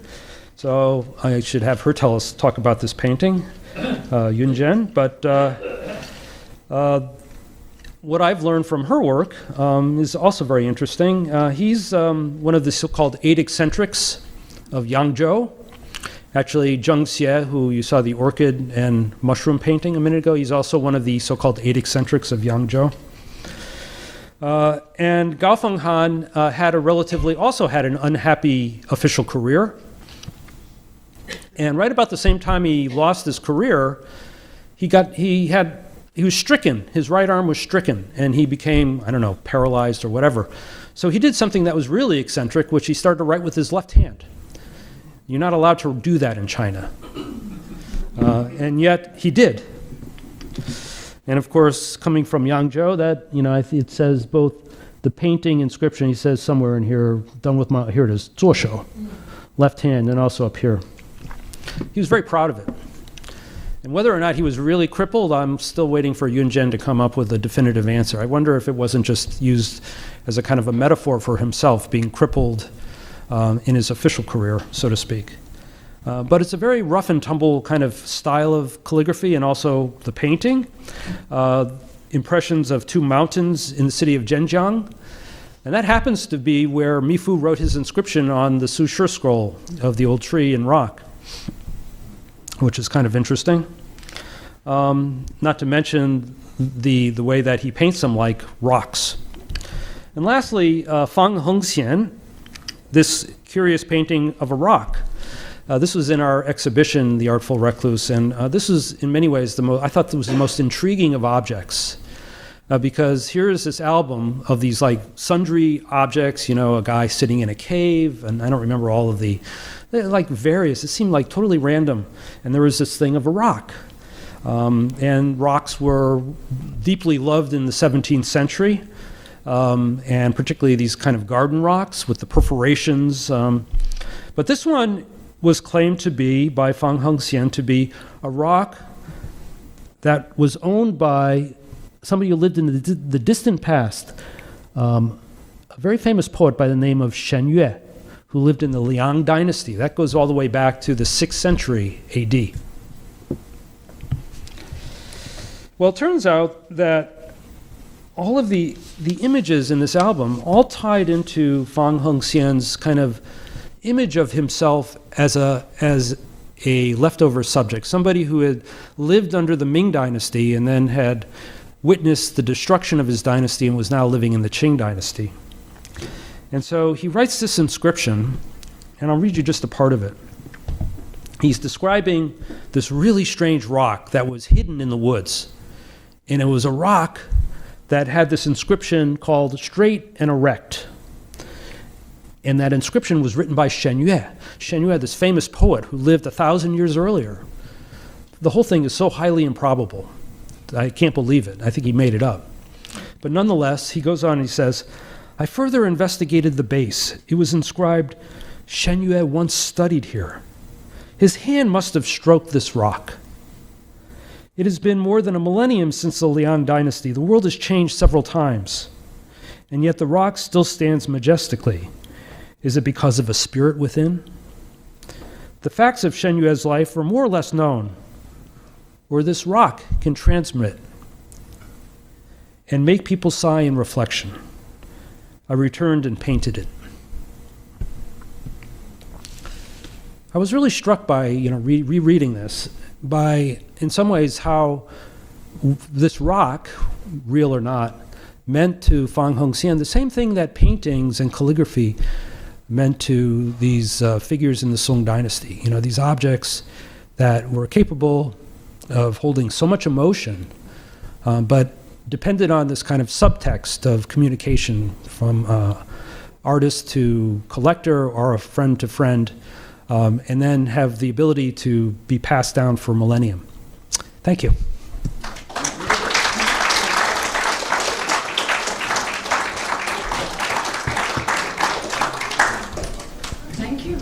So I should have her talk about this painting, Yunzhen. But what I've learned from her work is also very interesting. He's one of the so-called 8 eccentrics of Yangzhou. Actually, Zheng Xie, who you saw the orchid and mushroom painting a minute ago, he's also one of the so-called 8 eccentrics of Yangzhou. And Gao Fenghan also had an unhappy official career. And right about the same time he lost his career, he was stricken. His right arm was stricken, and he became, paralyzed or whatever. So he did something that was really eccentric, which he started to write with his left hand. You're not allowed to do that in China. And yet he did. And of course, coming from Yangzhou, it says both the painting inscription, he says somewhere in here, here it is, 左手, left hand, and also up here. He was very proud of it. And whether or not he was really crippled, I'm still waiting for Yunzhen to come up with a definitive answer. I wonder if it wasn't just used as a kind of a metaphor for himself being crippled in his official career, so to speak. But it's a very rough and tumble kind of style of calligraphy, and also the painting. Impressions of 2 mountains in the city of Zhenjiang. And that happens to be where Mi Fu wrote his inscription on the Su Shi scroll of the old tree and rock, which is kind of interesting. Not to mention the way that he paints them like rocks. And lastly, Fang Hengxian, this curious painting of a rock. This was in our exhibition, The Artful Recluse, and this was in many ways I thought this was the most intriguing of objects. Because here is this album of these like sundry objects, a guy sitting in a cave, and I don't remember all of they're like various, it seemed like totally random. And there was this thing of a rock. And rocks were deeply loved in the 17th century, and particularly these kind of garden rocks with the perforations. But this one was claimed to be, by Fang Hengxian, to be a rock that was owned by somebody who lived in the distant past, a very famous poet by the name of Shen Yue, who lived in the Liang dynasty. That goes all the way back to the 6th century AD. Well, it turns out that all of the images in this album all tied into Fang Hengxian's kind of image of himself as a leftover subject, somebody who had lived under the Ming dynasty and then had witnessed the destruction of his dynasty and was now living in the Qing dynasty. And so he writes this inscription, and I'll read you just a part of it. He's describing this really strange rock that was hidden in the woods. And it was a rock that had this inscription called straight and erect. And that inscription was written by Shen Yue. Shen Yue, this famous poet who lived 1,000 years earlier. The whole thing is so highly improbable I can't believe it. I think he made it up. But nonetheless, he goes on and he says, I further investigated the base. It was inscribed, Shen Yue once studied here. His hand must have stroked this rock. It has been more than a millennium since the Liang dynasty. The world has changed several times, and yet the rock still stands majestically. Is it because of a spirit within? The facts of Shen Yue's life are more or less known, or this rock can transmit and make people sigh in reflection. I returned and painted it. I was really struck by, rereading this, by, in some ways, how this rock, real or not, meant to Fang Hongxian the same thing that paintings and calligraphy meant to these figures in the Song dynasty. These objects that were capable of holding so much emotion, but depended on this kind of subtext of communication from artist to collector or a friend to friend, and then have the ability to be passed down for millennium. Thank you. Thank you,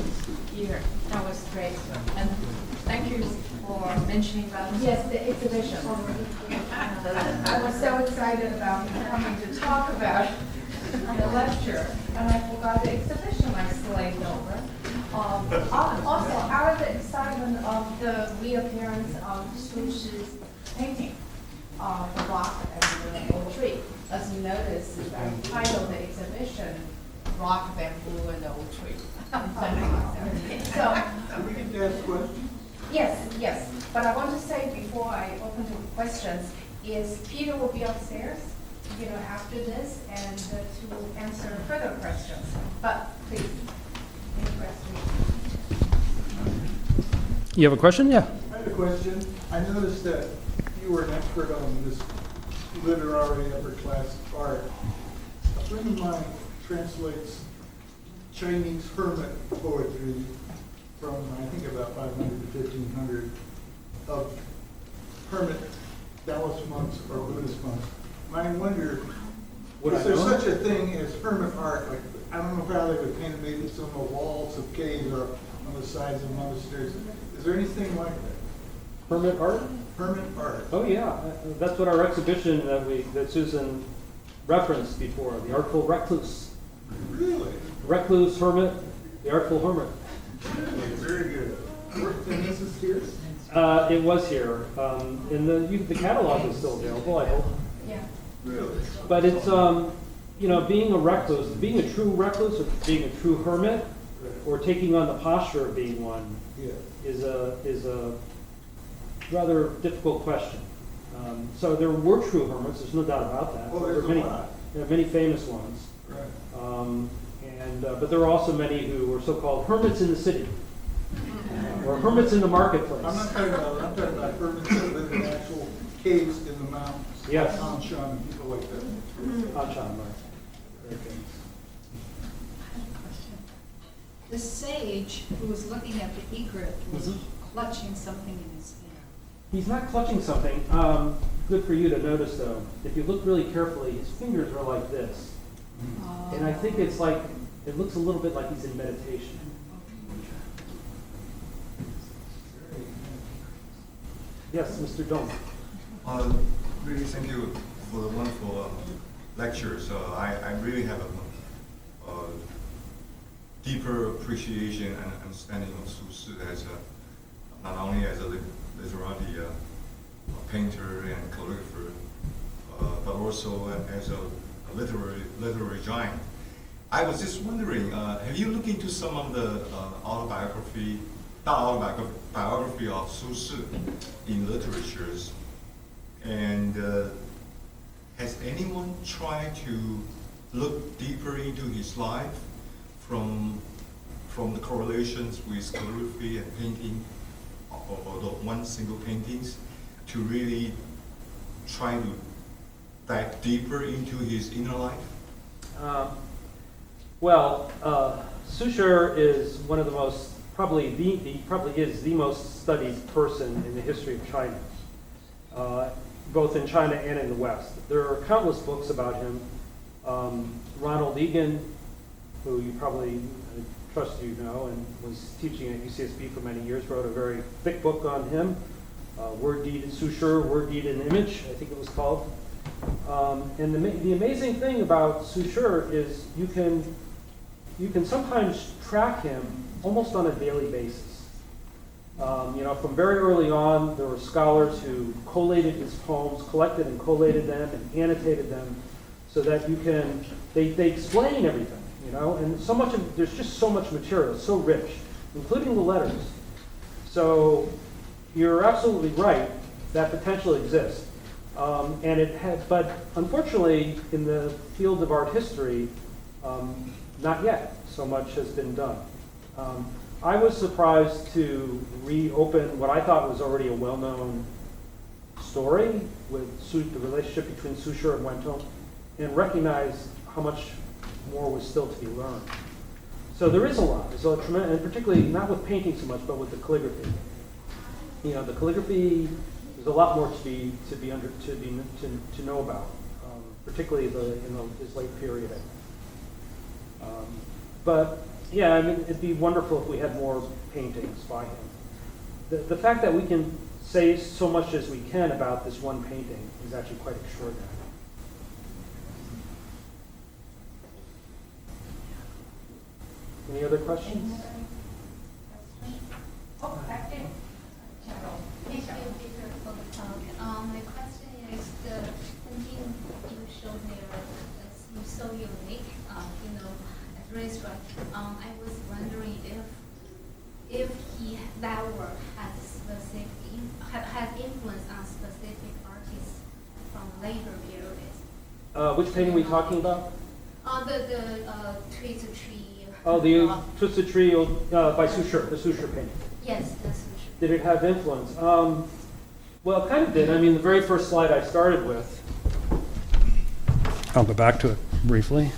Peter. That was great. And thank you for mentioning about the exhibition. I was so excited about coming to talk about the lecture, and I forgot the exhibition I slaved over. Also, out of the excitement of the reappearance of Su Shi's painting, The Rock and the Old Tree. As you notice, I titled the exhibition, Rock, Bamboo, and the Old Tree. So, we get to ask questions? yes. But I want to say before I open to questions, is Peter will be upstairs, after this, and to answer further questions. But please, any questions? You have a question? Yeah. I have a question. I noticed that you were an expert on this literary upper class art. A friend of mine translates Chinese hermit poetry from, I think, about 500 to 1500 of hermit Taoist monks or Buddhist monks. And I wonder, is there such a thing as hermit art? Like, I don't know how they would paint it, maybe it's on the walls of caves or on the sides of monasteries. Is there anything like that? Hermit art? Hermit art. Oh yeah, that's what our exhibition that Susan referenced before, the Artful Recluse. Really? Recluse, hermit, the Artful Hermit. Very good. And this is here? It was here, and the catalog is still available, I hope. Yeah. Really? But it's being a recluse, being a true recluse, or being a true hermit, or taking on the posture of being one, Yeah. is a rather difficult question. So there were true hermits. There's no doubt about that. Oh, there's many, a lot. there are many famous ones. Right. But there were also many who were so-called hermits in the city, or hermits in the marketplace. I'm talking about hermits that live in actual caves in the mountains. Yes. Anshan and people like that. Achan, right. Very famous. The sage who was looking at the egret was clutching something in his hand. He's not clutching something. Good for you to notice, though. If you look really carefully, his fingers are like this. And I think it's like, it looks a little bit like he's in meditation. Yes, Mr. Dong. Really thank you for the wonderful lecture. So I really have a deeper appreciation and understanding of Su Shi as not only as a literati painter and calligrapher, but also as a literary giant. I was just wondering, have you looked into some of the biography of Su Shi in literatures? And has anyone tried to look deeper into his life from the correlations with calligraphy and painting, or the one single paintings, to really try to dive deeper into his inner life? Su Shi is one of the most, probably is the most studied person in the history of China. both in China and in the West. There are countless books about him. Ronald Egan, who you probably, I trust you know, and was teaching at UCSB for many years, wrote a very thick book on him, Word Deed and Su Shi, Word Deed and Image, I think it was called. And the amazing thing about Su Shi is you can sometimes track him almost on a daily basis. From very early on, there were scholars who collated his poems, collected and collated them, and annotated them, so that they explain everything, and so much of, there's just so much material, so rich, including the letters. So you're absolutely right, that potential exists. But unfortunately, in the field of art history, not yet so much has been done. I was surprised to reopen what I thought was already a well-known story with the relationship between Su Shi and Wen Tong, and recognize how much more was still to be learned. So there is a lot. There's a tremendous, and particularly not with painting so much, but with the calligraphy. The calligraphy, there's a lot more to know about, particularly in his late period. But yeah, I mean, it'd be wonderful if we had more paintings by him. The fact that we can say so much as we can about this one painting is actually quite extraordinary. Any other questions? Oh, back there. Thank you, Peter, for the talk. My question is, the painting you showed there seems so unique, at racetrack. I was wondering if that work has influence on specific artists from later periods. Which painting are we talking about? The Twisted Tree. Oh, the Twisted Tree by Su Shi, the Su Shi painting. Yes, that's for sure. Did it have influence? Well, it kind of did. I mean, the very first slide I started with. I'll go back to it briefly.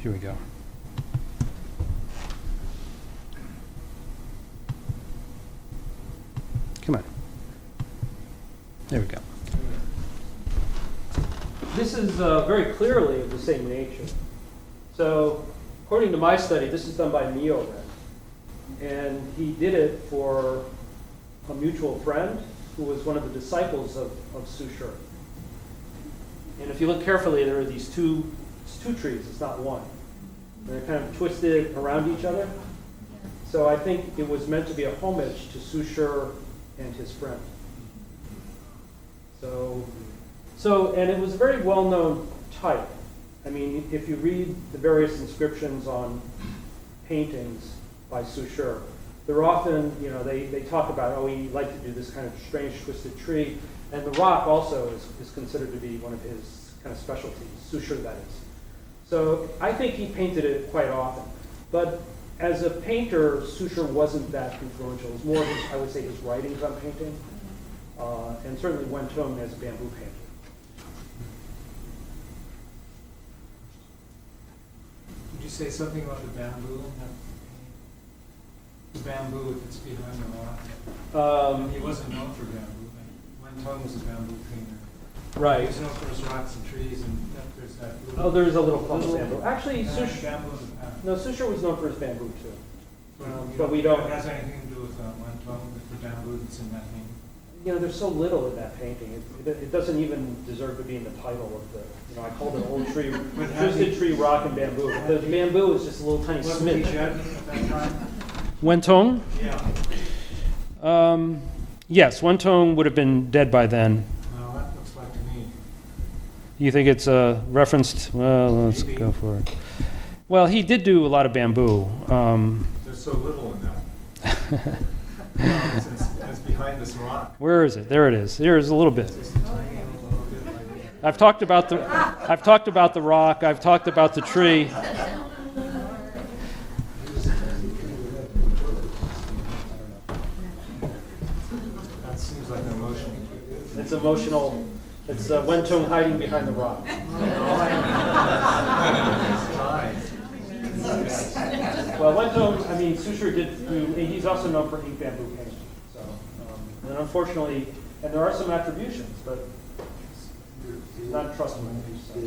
Here we go. Come on. There we go. This is very clearly of the same nature. So, according to my study, this is done by Mio Ren. And he did it for a mutual friend who was one of the disciples of Su Shi. And if you look carefully, there are these two trees, it's not one. They're kind of twisted around each other. So I think it was meant to be a homage to Su Shi and his friend. And it was a very well-known type. I mean, if you read the various inscriptions on paintings by Su Shi, they're often, they talk about, he liked to do this kind of strange twisted tree. And the rock also is considered to be one of his kind of specialties, Su Shi that is. So I think he painted it quite often. But as a painter, Su Shi wasn't that influential. It was more, I would say, his writings on painting, and certainly Wen Tong as a bamboo painter. Did you say something about the bamboo? The bamboo that's behind the rock? He wasn't known for bamboo. Wen Tong was a bamboo painter. Right. He was known for his rocks and trees, and there's that. There's a little clump of bamboo. Actually, Su Shi, bamboo in the past. no, Su Shi was known for his bamboo too. But we don't. It has anything to do with Wen Tong, with the bamboo that's in that painting? There's so little in that painting. It doesn't even deserve to be in the title of the. I called it Old Tree, Twisted Tree, Rock, and Bamboo. The bamboo is just a little tiny Wasn't he smidge. dead at that time? Wen Tong? Yeah. Yes, Wen Tong would have been dead by then. Well, that looks like to me. You think it's referenced? Well, let's Maybe. go for it. Well, he did do a lot of bamboo. There's so little in that. It's behind this rock. Where is it? There it is. Here's a little bit. I've talked about the rock. I've talked about the tree. emotional. It's Wentung hiding behind the rock. Well, Wentung, I mean, Su Shi did do, he's also known for ink bamboo painting. So, and unfortunately, and there are some attributions, but he's not trustworthy. So.